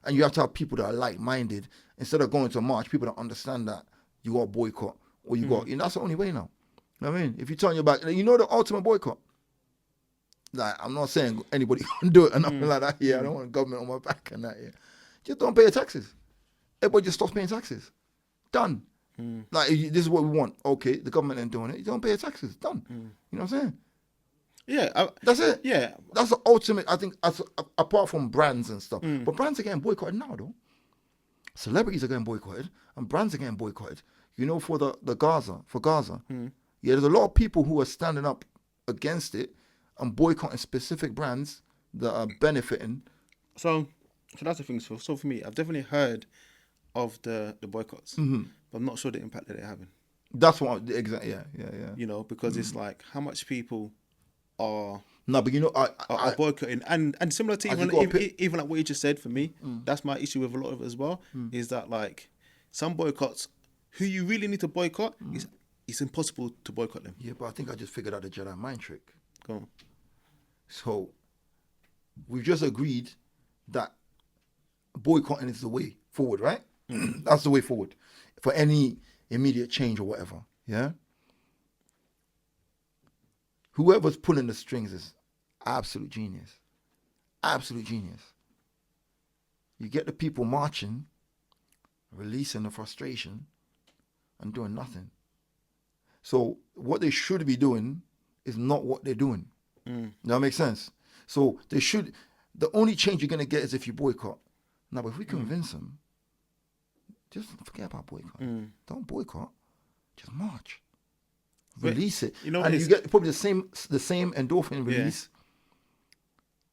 and you have to have people that are like-minded. Instead of going to a march, people that understand that you got to boycott, or you got, that's the only way now. You know what I mean? If you turn your back, you know the ultimate boycott. Like, I'm not saying anybody can do it or nothing like that. I don't want government on my back and that. Just don't pay your taxes. Everybody just stops paying taxes. Done. Like, this is what we want. Okay, the government ain't doing it. You don't pay your taxes. Done. You know what I'm saying? Yeah. That's it. Yeah. That's the ultimate, I think, apart from brands and stuff. But brands are getting boycotted now, though. Celebrities are getting boycotted and brands are getting boycotted. You know, for Gaza. There's a lot of people who are standing up against it and boycotting specific brands that are benefiting. So that's the thing. So for me, I've definitely heard of the boycotts. But I'm not sure the impact that they're having. That's what exactly. Yeah. You know, because it's like how much people are No, but are boycotting, and similar to even like what you just said. For me, that's my issue with a lot of it as well. Is that like some boycotts, who you really need to boycott, it's impossible to boycott them. Yeah, but I think I just figured out the Jedi mind trick. Go on. So we've just agreed that boycotting is the way forward, right? That's the way forward for any immediate change or whatever. Yeah. Whoever's pulling the strings is absolute genius. Absolute genius. You get the people marching, releasing the frustration, and doing nothing. So what they should be doing is not what they're doing. That makes sense? So the only change you're going to get is if you boycott. Now, but if we convince them, just forget about boycott. Don't boycott. Just march. Release it. You know, and you get probably the same endorphin release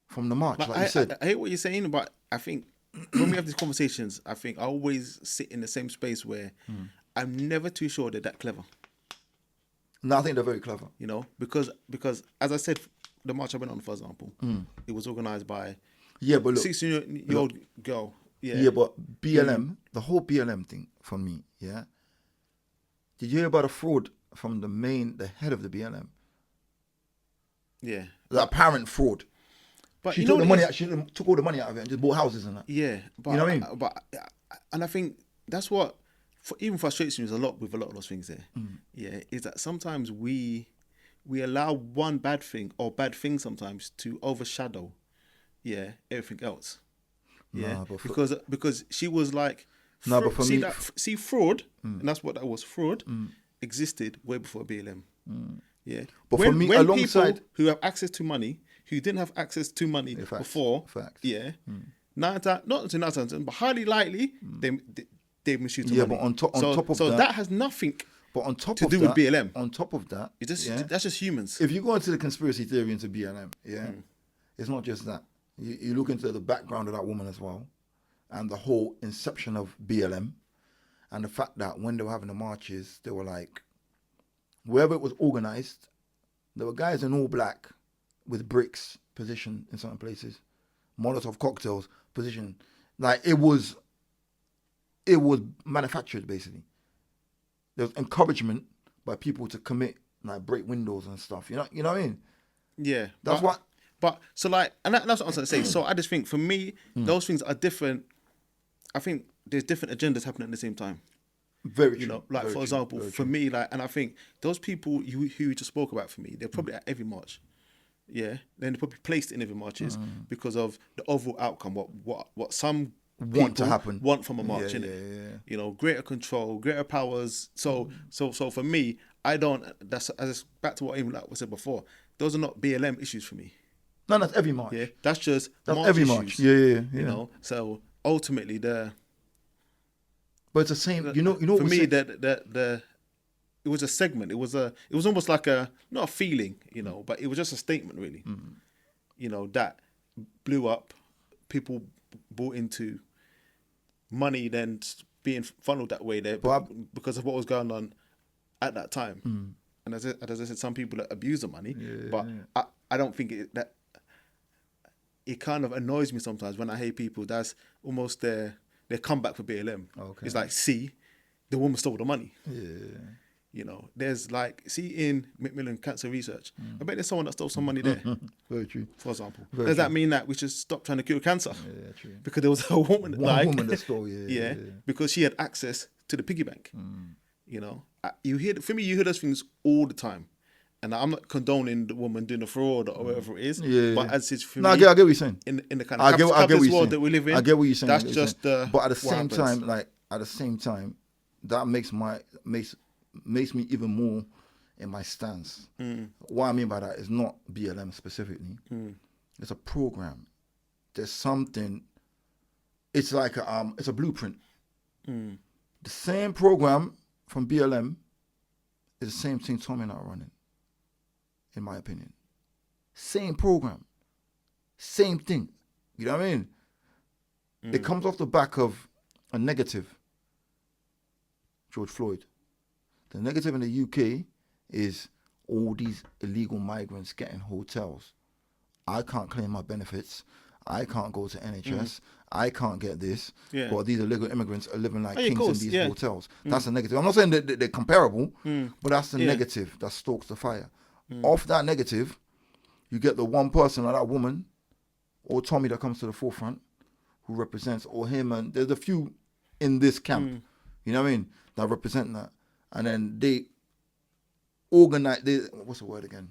from the march, like you said. I hate what you're saying, but I think when we have these conversations, I think I always sit in the same space where I'm never too sure they're that clever. No, I think they're very clever. You know, because as I said, the march I went on, for example, it was organised by but look, 16-year-old girl. Yeah, but BLM, the whole BLM thing for me, yeah. Did you hear about a fraud from the head of the BLM? Yeah. The apparent fraud. But she took the money out, she took all the money out of it and just bought houses and that. Yeah. But, you know what I mean? And I think that's what even frustrates me with a lot of those things there. Yeah, is that sometimes we allow one bad thing or bad thing sometimes to overshadow everything else. Yeah, because she was like, fraud, and that's what that was. Fraud existed way before BLM. Yeah, but for me, alongside people who have access to money, who didn't have access to money before, not but highly likely they misused the money. But on top of that, that has nothing. But on top to of do that, with BLM. On top of that, that's just humans. If you go into the conspiracy theory into BLM, it's not just that. You look into the background of that woman as well, and the whole inception of BLM, and the fact that when they were having the marches, they were like, wherever it was organized, there were guys in all black with bricks positioned in certain places, Molotov cocktails positioned, like it was manufactured basically. There was encouragement by people to commit, like break windows and stuff. You know what I mean? Yeah, that's what. But so like, and that's what I was going to say. So I just think for me, those things are different. I think there's different agendas happening at the same time. Very true. You know, like for example, for me, like, and I think those people who you just spoke about, for me, they're probably at every march. Yeah, then they're probably placed in every marches because of the overall outcome. What some want to happen, want from a march, innit? You know, greater control, greater powers. So for me, I don't. That's back to what even like I said before. Those are not BLM issues for me. No, that's every march. Yeah, that's every issues, march. Yeah. You know, so ultimately but it's the same. You know. For me, it was a segment. It was almost like not a feeling, you know, but it was just a statement, really. You know, that blew up. People bought into money, then being funneled that way there because of what was going on at that time. And as I said, some people that abuse the money, but I don't think it kind of annoys me sometimes when I hear people that's almost their comeback for BLM. Okay. It's like, see, the woman stole the money. Yeah. You know, there's like, see in Macmillan Cancer Research, I bet there's someone that stole some money there. Very true. For example. Does that mean that we should stop trying to cure cancer? Yeah, true. Because there was a woman woman that stole, because she had access to the piggy bank. You know, you hear those things all the time. And I'm not condoning the woman doing the fraud or whatever it is. But as it's for me, I get what you're saying. In the kind of capitalist world that we live in, I get what you're saying. That's just but at the same time, that makes me even more in my stance. What I mean by that is not BLM specifically. It's a program. There's something. It's like it's a blueprint. The same program from BLM is the same thing Tommy and I are running. In my opinion, same program, same thing. You know what I mean? It comes off the back of a negative, George Floyd. The negative in the UK is all these illegal migrants getting hotels. I can't claim my benefits. I can't go to NHS. I can't get this. Yeah. But these illegal immigrants are living like Oh, yeah, of kings in course, these yeah. hotels. That's a negative. I'm not saying that they're comparable, but that's the negative that stokes the fire. Off that negative, you get the one person, like that woman or Tommy, that comes to the forefront, who represents, or him, and there's a few in this camp, you know what I mean, that represent that. And then they organize, what's the word again?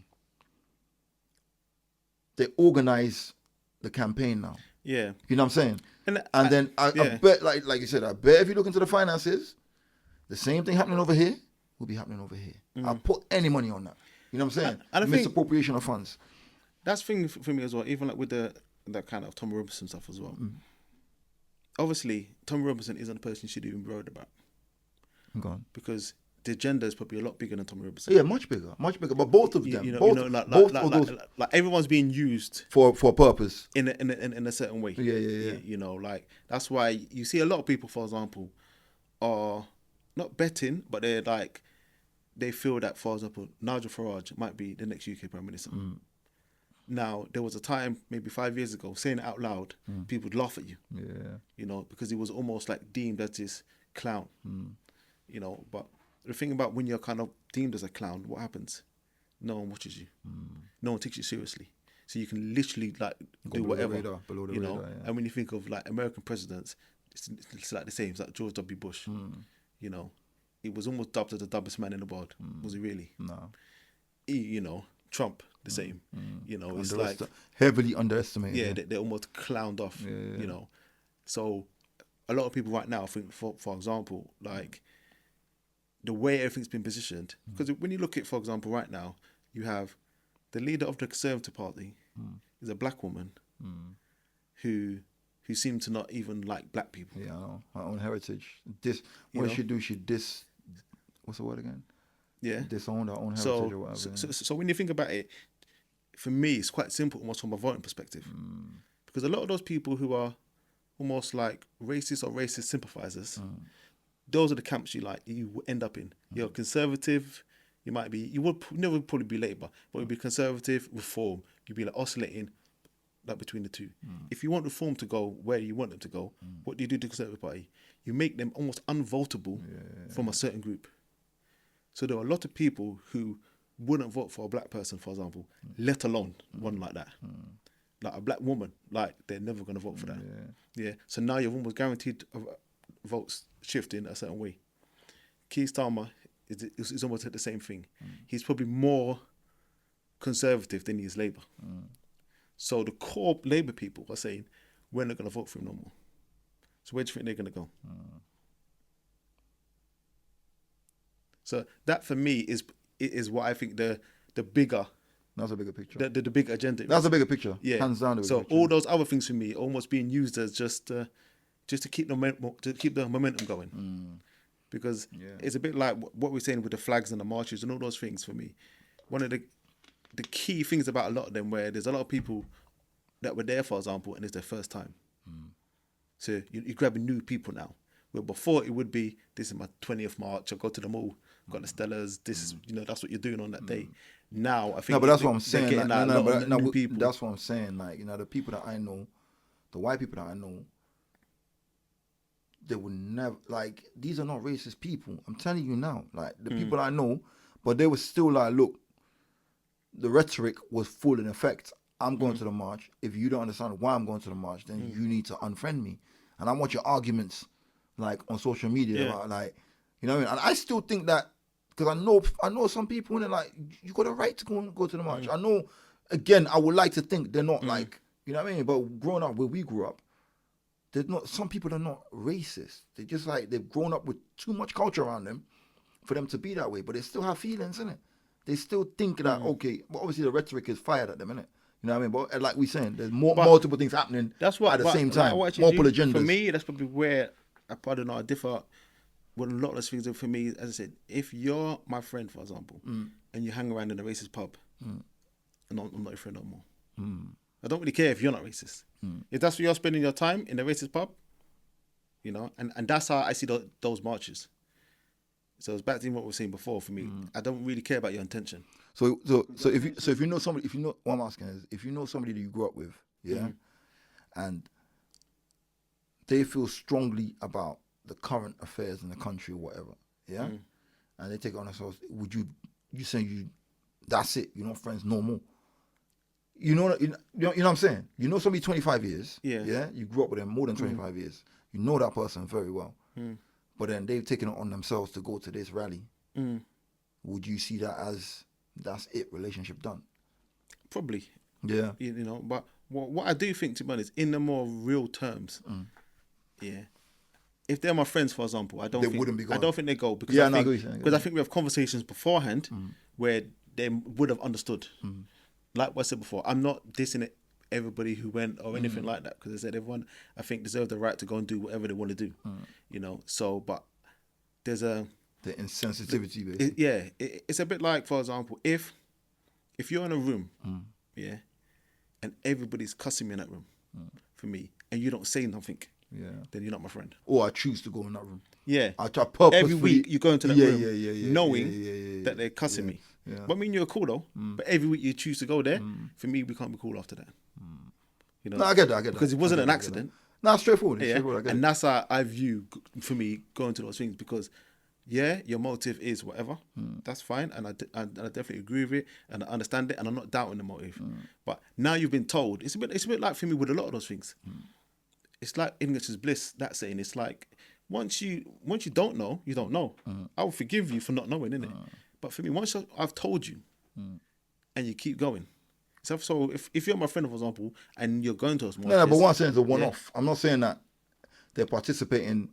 They organize the campaign now. Yeah. You know what I'm saying? And then I bet, like you said, I bet if you look into the finances, the same thing happening over here will be happening over here. I'll put any money on that. You know what I'm saying? And I think misappropriation of funds. That's the thing for me as well, even like with that kind of Tom Robinson stuff as well. Obviously, Tom Robinson isn't a person you should even be worried about. Go on. Because the agenda is probably a lot bigger than Tom Robinson. Yeah, much bigger. But both of them, like everyone's being used for a purpose in a certain way. Yeah. You know, like that's why you see a lot of people, for example, are not betting, but they're like they feel that, for example, Nigel Farage might be the next UK Prime Minister. Now, there was a time, maybe 5 years ago, saying it out loud, people would laugh at you. Yeah. You know, because he was almost like deemed as this clown. You know, but the thing about when you're kind of deemed as a clown, what happens? No one watches you. No one takes you seriously. So you can literally like do whatever. Below the you know, radar, yeah. and when you think of like American presidents, it's like the same. It's like George W. Bush. You know, he was almost dubbed as the dumbest man in the world. Was he really? No. You know, Trump, the same. You know, it's like heavily underestimated. Yeah, they're almost clowned off. Yeah. You know, so a lot of people right now think, for example, like the way everything's been positioned. Because when you look at, for example, right now, you have the leader of the Conservative Party is a black woman who seemed to not even like black people. Yeah, I know. Her own heritage. What did she do? She what's the word again? Yeah. Disowned her own heritage or whatever. So when you think about it, for me, it's quite simple almost from a voting perspective. Because a lot of those people who are almost like racist or racist sympathizers, those are the camps you end up in. You're conservative, you would never probably be Labour, but you'd be conservative, reform. You'd be like oscillating like between the two. If you want reform to go where you want them to go, what do you do to the Conservative Party? You make them almost unvotable from a certain group. So there are a lot of people who wouldn't vote for a black person, for example, let alone one like that. Like a black woman, like they're never going to vote for that. Yeah. So now you're almost guaranteed votes shifting a certain way. Keir Starmer is almost the same thing. He's probably more conservative than he is Labour. So the core Labour people are saying, we're not going to vote for him no more. So where do you think they're going to go? So that for me is what I think the bigger. That's a bigger picture. The big agenda. That's a bigger picture. Yeah. Hands down. So all those other things for me are almost being used as just to keep the momentum going. Because it's a bit like what we're saying with the flags and the marches and all those things. For me, one of the key things about a lot of them, where there's a lot of people that were there, for example, and it's their first time. So you're grabbing new people now. Where before it would be, this is my 20th March, I go to the mall, got the Stellas, this is, that's what you're doing on that day. Now, I think... No, but that's what I'm saying. New people. That's what I'm saying. Like, the people that I know, the white people that I know, they would never, like, these are not racist people. I'm telling you now. Like, the people I know, but they were still like, look, the rhetoric was full in effect. I'm going to the march. If you don't understand why I'm going to the march, then you need to unfriend me. And I want your arguments, like, on social media about, like, you know what I mean? And I still think that, because I know some people, and they're like, you got a right to go to the march. I know, again, I would like to think they're not like, you know what I mean? But growing up where we grew up, there's not, some people are not racist. They're just like, they've grown up with too much culture around them for them to be that way. But they still have feelings, innit? They still think that, okay, but obviously the rhetoric is fired at them, innit? You know what I mean? But like we're saying, there's multiple things happening at the same time. Multiple agendas. For me, that's probably where, I don't know, I differ with a lot of those things. For me, as I said, if you're my friend, for example, and you hang around in a racist pub, I'm not your friend no more. I don't really care if you're not racist. If that's where you're spending your time, in a racist pub, and that's how I see those marches. So it's back to what we were saying before. For me, I don't really care about your intention. So if you know somebody, if you know what I'm asking is, if you know somebody that you grew up with, yeah, and they feel strongly about the current affairs in the country or whatever, yeah, and they take it on themselves, would you saying that's it, you're not friends no more? You know what I'm saying? You know somebody 25 years, yeah, you grew up with them more than 25 years, you know that person very well, but then they've taken it on themselves to go to this rally. Would you see that as that's it, relationship done? Probably. Yeah. You know, but what I do think, to be honest, in the more real terms, yeah, if they're my friends, for example, I don't think they go because I think we have conversations beforehand where they would have understood. Like what I said before, I'm not dissing everybody who went or anything like that, because I said everyone, I think, deserve the right to go and do whatever they want to do. You know, so, but there's the insensitivity, basically. It's a bit like, for example, if you're in a room, yeah, and everybody's cussing me in that room, for me, and you don't say nothing, then you're not my friend. Or I choose to go in that room. Yeah. I try purposefully. Every week you go into that room knowing that they're cussing me. Yeah. But I mean, you're cool though. But every week you choose to go there, for me, we can't be cool after that. You know? No, I get that. Because it wasn't an accident. No, straightforward. And that's how I view, for me, going to those things, because your motive is whatever. That's fine, and I definitely agree with it, and I understand it, and I'm not doubting the motive. But now you've been told, it's a bit like for me with a lot of those things. It's like ignorance is bliss. That saying. It's like once you don't know, you don't know. I will forgive you for not knowing, innit? But for me, once I've told you, and you keep going. So if you're my friend, for example, and you're going to us more, no, but what I'm saying is a one-off. I'm not saying that they're participating.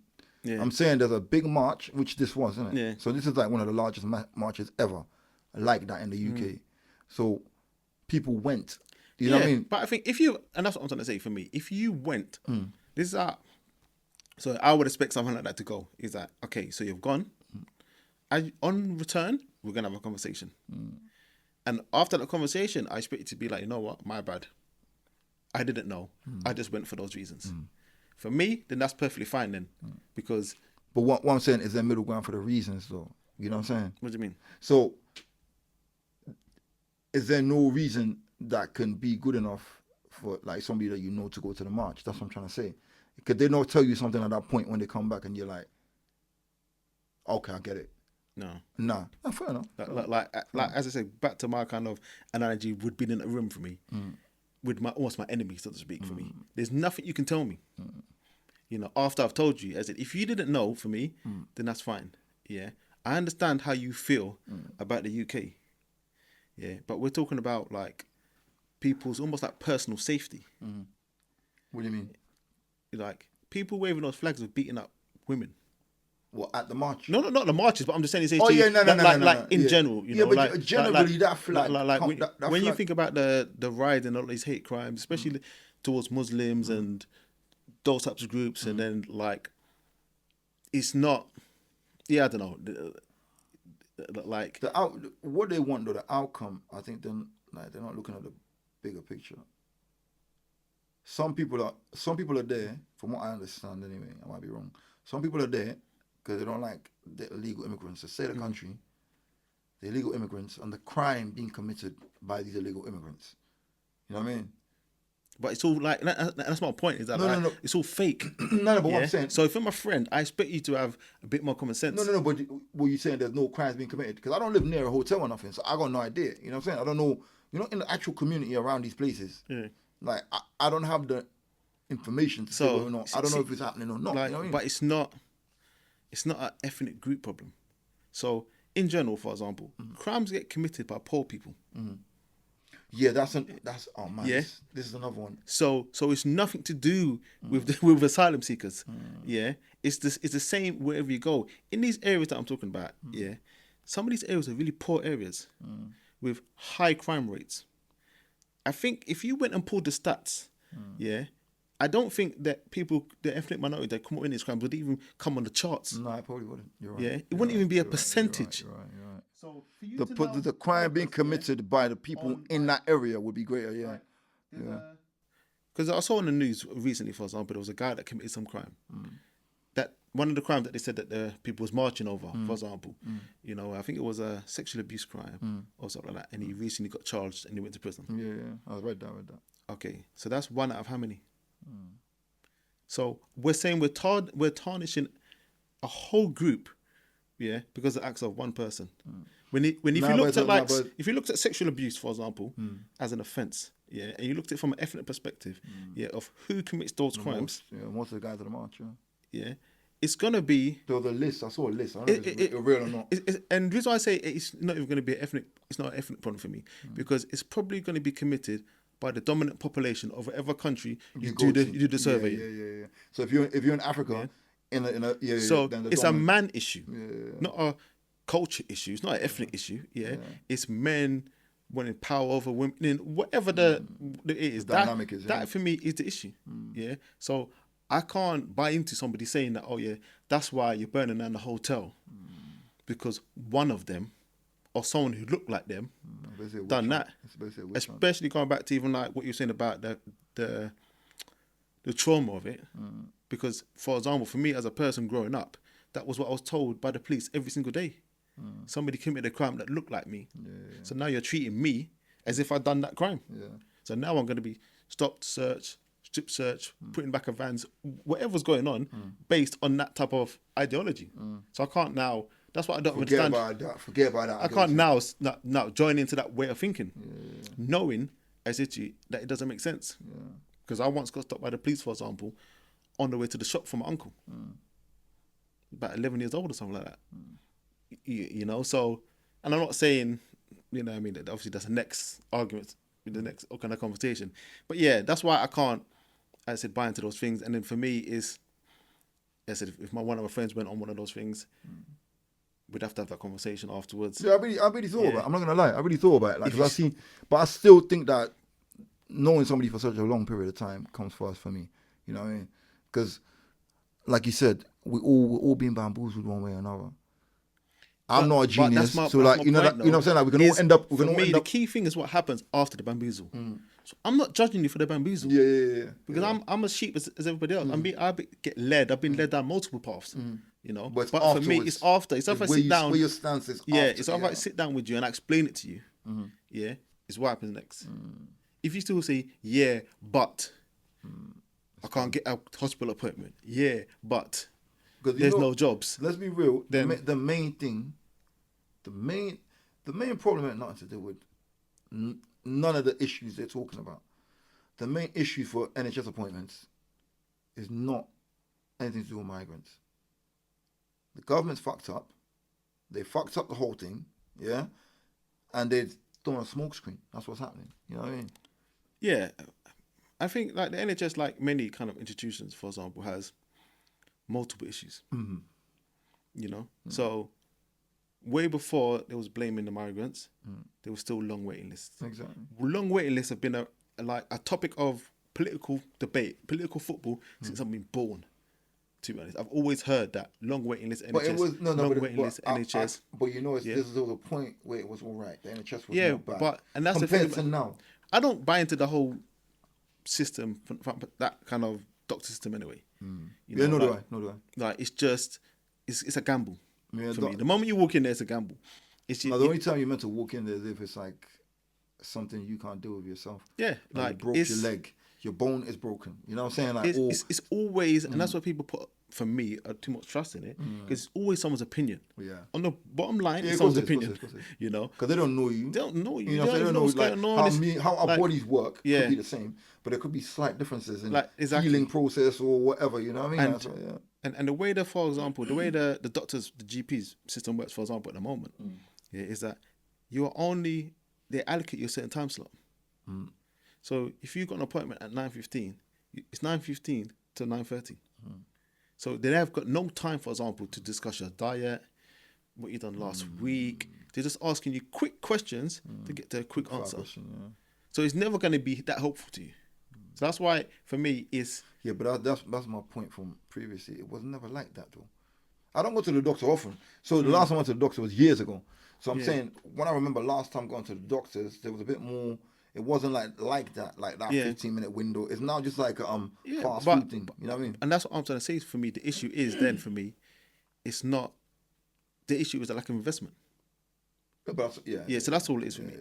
I'm saying there's a big march, which this was, isn't it? Yeah. So this is like one of the largest marches ever, like that in the UK. So people went. You know what I mean? But I think and that's what I'm trying to say, for me, if you went, this is how, so I would expect something like that to go. Is that, okay, so you've gone, on return, we're going to have a conversation. And after that conversation, I expect you to be like, you know what, my bad. I didn't know. I just went for those reasons. For me, then that's perfectly fine then. Because... But what I'm saying is there middle ground for the reasons, though. You know what I'm saying? What do you mean? So, is there no reason that can be good enough for like somebody that you know to go to the march? That's what I'm trying to say. Could they not tell you something at that point when they come back and you're like, okay, I get it? No. Nah. Oh, fair enough. Like as I said, back to my kind of analogy, would be in a room for me with almost my enemy, so to speak, for me. There's nothing you can tell me. You know, after I've told you, I said, if you didn't know for me, then that's fine. Yeah. I understand how you feel about the UK. Yeah. But we're talking about like people's almost like personal safety. What do you mean? Like people waving those flags of beating up women. What, at the march? No, not the marches, but I'm just saying it's in general. You know, but like, generally that flag. When you think about the rise and all these hate crimes, especially towards Muslims and those types of groups, and then like, it's not. Yeah, I don't know. Like what they want though, the outcome. I think they're not looking at the bigger picture. Some people are there, from what I understand anyway. I might be wrong. Some people are there because they don't like the illegal immigrants. To say the country, the illegal immigrants, and the crime being committed by these illegal immigrants. You know what I mean? But it's all like, that's my point, is that no. It's all fake. But what I'm saying... So if I'm a friend, I expect you to have a bit more common sense. No, but what you're saying, there's no crimes being committed? Because I don't live near a hotel or nothing, so I got no idea. You know what I'm saying? I don't know, in the actual community around these places, like, I don't have the information to say whether or not. I don't know if it's happening or not. Like, you know what I mean? But it's not an ethnic group problem. So, in general, for example, crimes get committed by poor people. Yeah, that's oh man, this is another one. So it's nothing to do with asylum seekers. Yeah, it's the same wherever you go. In these areas that I'm talking about, some of these areas are really poor areas with high crime rates. I think if you went and pulled the stats, I don't think that the ethnic minority that come in these crimes would even come on the charts. No, I probably wouldn't. You're right. Yeah, it wouldn't even be a percentage. You're right. So for you the crime being committed by the people in that area would be greater. Yeah. Because I saw on the news recently, for example, there was a guy that committed some crime, that one of the crimes that they said that the people was marching over, for example, you know, I think it was a sexual abuse crime or something like that, and he recently got charged and he went to prison. Yeah. I read that. Okay, so that's one out of how many? So we're saying we're tarnishing a whole group, yeah, because of the acts of one person. If you looked at sexual abuse, for example, as an offence, yeah, and you looked at it from an ethnic perspective, yeah, of who commits those crimes, most of the guys at the march, yeah, it's gonna be. There was a list. I saw a list. I don't know if it's real or not. And the reason why I say it's not even going to be it's not an ethnic problem for me, because it's probably going to be committed by the dominant population of whatever country you do the survey. Yeah. So if you're in Africa, so it's a man issue, not a culture issue. It's not an ethnic issue. Yeah, it's men wanting power over women, whatever it is. The dynamic is that for me is the issue. Yeah, so I can't buy into somebody saying that. Oh yeah, that's why you're burning down the hotel, because one of them or someone who looked like them done that. Especially going back to even like what you're saying about the trauma of it. Because, for example, for me as a person growing up, that was what I was told by the police every single day. Somebody committed a crime that looked like me. So now you're treating me as if I'd done that crime. So now I'm going to be stopped, searched, strip search, putting back of vans, whatever's going on, based on that type of ideology. So I can't now. That's what I don't understand. Forget about that. I can't now join into that way of thinking, knowing as that it doesn't make sense. Because I once got stopped by the police, for example, on the way to the shop for my uncle, about 11 years old or something like that. You know, so, and I'm not saying, you know what I mean, that obviously that's the next argument, the next kind of conversation. But yeah, that's why I can't, as I said, buy into those things. And then for me is, as I said, if one of my friends went on one of those things, we'd have to have that conversation afterwards. Yeah, I really thought about it. I'm not gonna lie, I really thought about it. Like, but I still think that knowing somebody for such a long period of time comes first for me. You know what I mean? Because, like you said, we're all being bamboozled one way or another. I'm not a genius, so like you know what I'm saying. Like we can all end up. The key thing is what happens after the bamboozle. So I'm not judging you for the bamboozle. Yeah. Because I'm as sheep as everybody else. I get led. I've been led down multiple paths. You know, but for me, it's after. It's if I sit down. Where your stance is. Yeah, it's if I sit down with you and I explain it to you. Yeah, it's what happens next. If you still say but I can't get a hospital appointment. Yeah, but there's no jobs. Let's be real. The main thing. The main problem had nothing to do with none of the issues they're talking about. The main issue for NHS appointments is not anything to do with migrants. The government's fucked up. They fucked up the whole thing, yeah? And they're throwing a smokescreen. That's what's happening. You know what I mean? Yeah. I think like the NHS, like many kind of institutions, for example, has multiple issues. You know? So way before there was blaming the migrants, there was still long waiting lists. Exactly. Long waiting lists have been a topic of political debate, political football since I've been born. To be honest, I've always heard that long waiting list NHS. But it was NHS. But you know, this was a point where it was all right. The NHS was not bad. But and that's compared the thing. To now, I don't buy into the whole system, that kind of doctor system anyway. You know, nor do I. Like it's just, it's a gamble. For me, the moment you walk in there, it's a gamble. The only time you're meant to walk in there is if it's like something you can't do with yourself. Yeah, like you broke your leg, your bone is broken. You know what I'm saying? Like it's always, and that's what people put for me too much trust in it, because it's always someone's opinion. Yeah. On the bottom line, it's someone's opinion. You know, because they don't know you. They don't know you. You know, they don't know like how our bodies work. Could be the same, but there could be slight differences in healing process or whatever. You know what I mean? And the way for example, the way the doctors, the GPs system works, for example, at the moment, is that they allocate you a certain time slot. So if you've got an appointment at 9:15, it's 9:15 to 9:30. So they have got no time, for example, to discuss your diet, what you done last week. They're just asking you quick questions to get to a quick answer. So it's never going to be that helpful to you. So that's why, for me, it's... Yeah, but that's my point from previously. It was never like that, though. I don't go to the doctor often. So the last time I went to the doctor was years ago. So I'm saying, when I remember last time going to the doctors, there was a bit more... It wasn't like that 15-minute window. It's now just like fast food thing. You know what I mean? And that's what I'm trying to say. For me, the issue is then for me, it's not. The issue is the lack of investment. So that's all it is for me.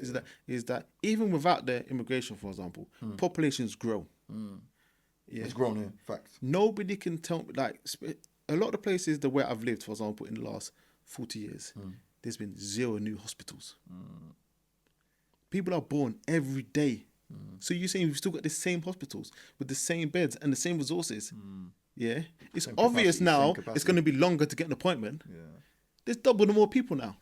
Is that even without the immigration, for example, populations grow. Yeah, it's grown in fact. Nobody can tell me, like, a lot of the places where I've lived, for example, in the last 40 years, there's been 0 new hospitals. People are born every day. So you're saying we've still got the same hospitals with the same beds and the same resources. Yeah. It's same obvious capacity, now it's going to be longer to get an appointment. Yeah. There's double the more people now.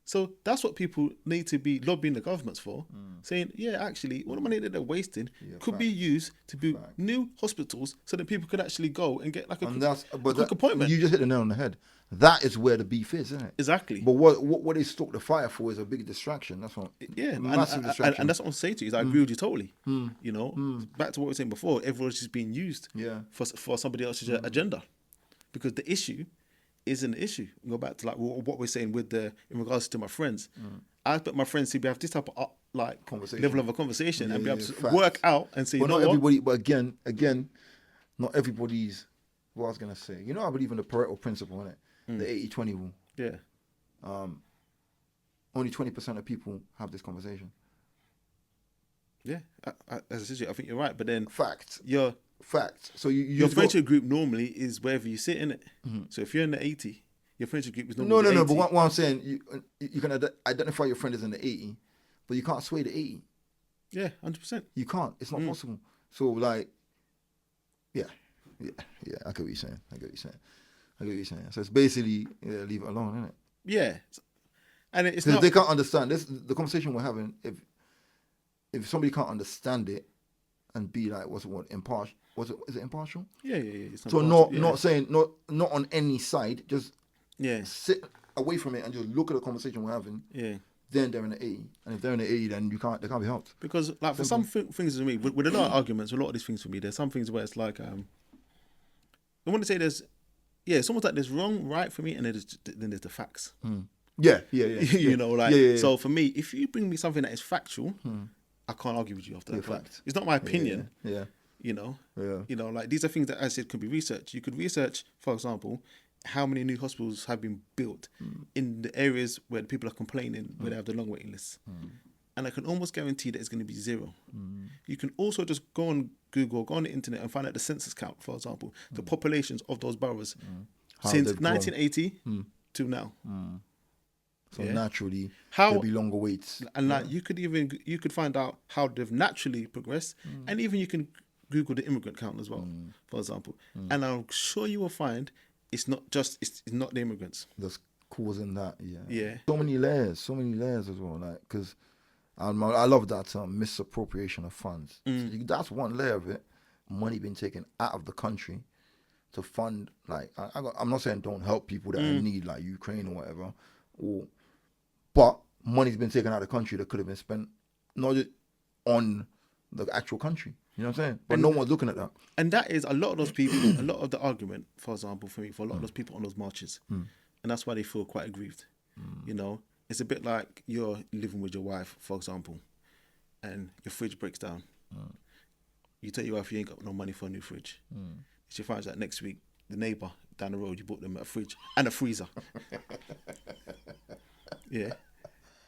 So that's what people need to be lobbying the governments for, saying, yeah, actually, all the money that they're wasting could be used to build new hospitals so that people could actually go and get like a quick appointment. You just hit the nail on the head. That is where the beef is, isn't it? Exactly. But what they stoke the fire for is a big distraction. That's what. Yeah, massive distraction. And that's what I'm saying to you. Is I agree with you totally. You know, back to what we were saying before. Everyone's just being used for somebody else's agenda, because the issue isn't an issue. Go back to like what we're saying in regards to my friends. I expect my friends to have this type of level of a conversation and be able to work out and say, but not everybody. But again, not everybody's. What I was gonna say, you know, I believe in the Pareto principle, innit? The 80-20 rule. Yeah. Only 20% of people have this conversation. Yeah, as I said, I think you're right. But then fact. So your friendship group normally is wherever you sit in it. So if you're in the 80, your friendship group is normally no. But what I'm saying, you can identify your friend as in the 80, but you can't sway the 80. Yeah, 100%. You can't. It's not possible. So like, yeah. I get what you're saying. So it's basically leave it alone, isn't it? Yeah. And it's not, they can't understand this. The conversation we're having. If somebody can't understand it and be like, impartial? Is it impartial? Yeah. So not saying not on any side. Just sit away from it and just look at the conversation we're having. Yeah. Then they're in the 80, and if they're in the 80, then they can't be helped. Because like for some things for me, with a lot of arguments, a lot of these things for me, there's some things where it's like I want to say it's almost like there's wrong, right for me, and then there's the facts. Yeah. You know, so for me, if you bring me something that is factual, I can't argue with you after that point. It's not my opinion. Yeah. You know. Yeah. You know, like these are things that I said could be researched. You could research, for example, how many new hospitals have been built in the areas where the people are complaining, where they have the long waiting lists. And I can almost guarantee that it's going to be 0. You can also just go on Google, go on the internet and find out the census count, for example, the populations of those boroughs since 1980 to now. So naturally, there'll be longer waits. And like you could find out how they've naturally progressed, and even you can Google the immigrant count as well, for example. And I'm sure you will find it's not the immigrants that's causing that. Yeah. So many layers as well. Like because I love that misappropriation of funds. So that's one layer of it. Money being taken out of the country to fund. Like I'm not saying don't help people that are in need, like Ukraine or whatever. But money's been taken out of the country that could have been spent not just on the actual country. You know what I'm saying? But no one's looking at that. And that is a lot of those people, a lot of the argument, for example, for me, for a lot of those people on those marches. And that's why they feel quite aggrieved. You know, it's a bit like you're living with your wife, for example, and your fridge breaks down. You tell your wife you ain't got no money for a new fridge. She finds out next week, the neighbour down the road, you bought them a fridge and a freezer. Yeah.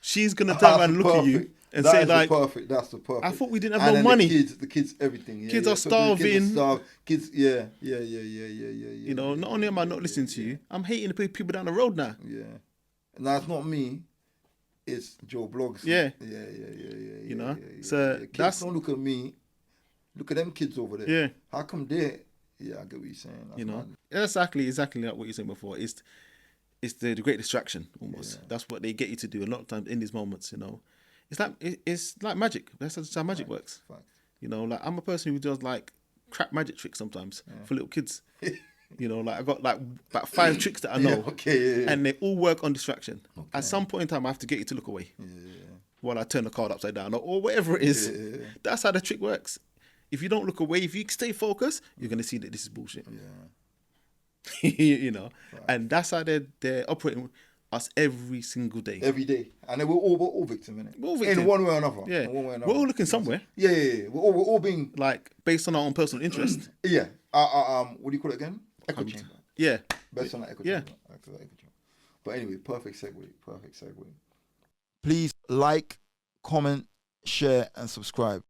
She's going to turn around and look at you and say like, that's the perfect. I thought we didn't have no money. The kids, everything. Yeah, kids are starving. Kids, yeah. You know, not only am I not listening to you, I'm hating the people down the road now. Yeah. Now it's not me. It's Joe Blogs. Yeah. Yeah. You know, so kids don't look at me. Look at them kids over there. Yeah. How come they? Yeah, I get what you're saying. That's exactly like what you're saying before. It's the great distraction almost. Yeah. That's what they get you to do a lot of times in these moments. You know, it's like magic. That's how magic works. Fact. You know, like I'm a person who does like crap magic tricks sometimes for little kids. You know, like I got like about 5 tricks that I know, and they all work on distraction. Okay. At some point in time, I have to get you to look away while I turn the card upside down or whatever it is. Yeah. That's how the trick works. If you don't look away, if you stay focused, you're gonna see that this is bullshit. Yeah. You know, and that's how they're operating us every single day. Every day. And then we're all victim, innit? We're all victim. In one way or another. Yeah. In one way or another. We're all looking somewhere. Yeah. We're all being... Like, based on our own personal interest. Yeah. What do you call it again? Echo chamber. Yeah. Based on that echo Yeah. chamber. Echo chamber. But anyway, perfect segue. Please like, comment, share, and subscribe.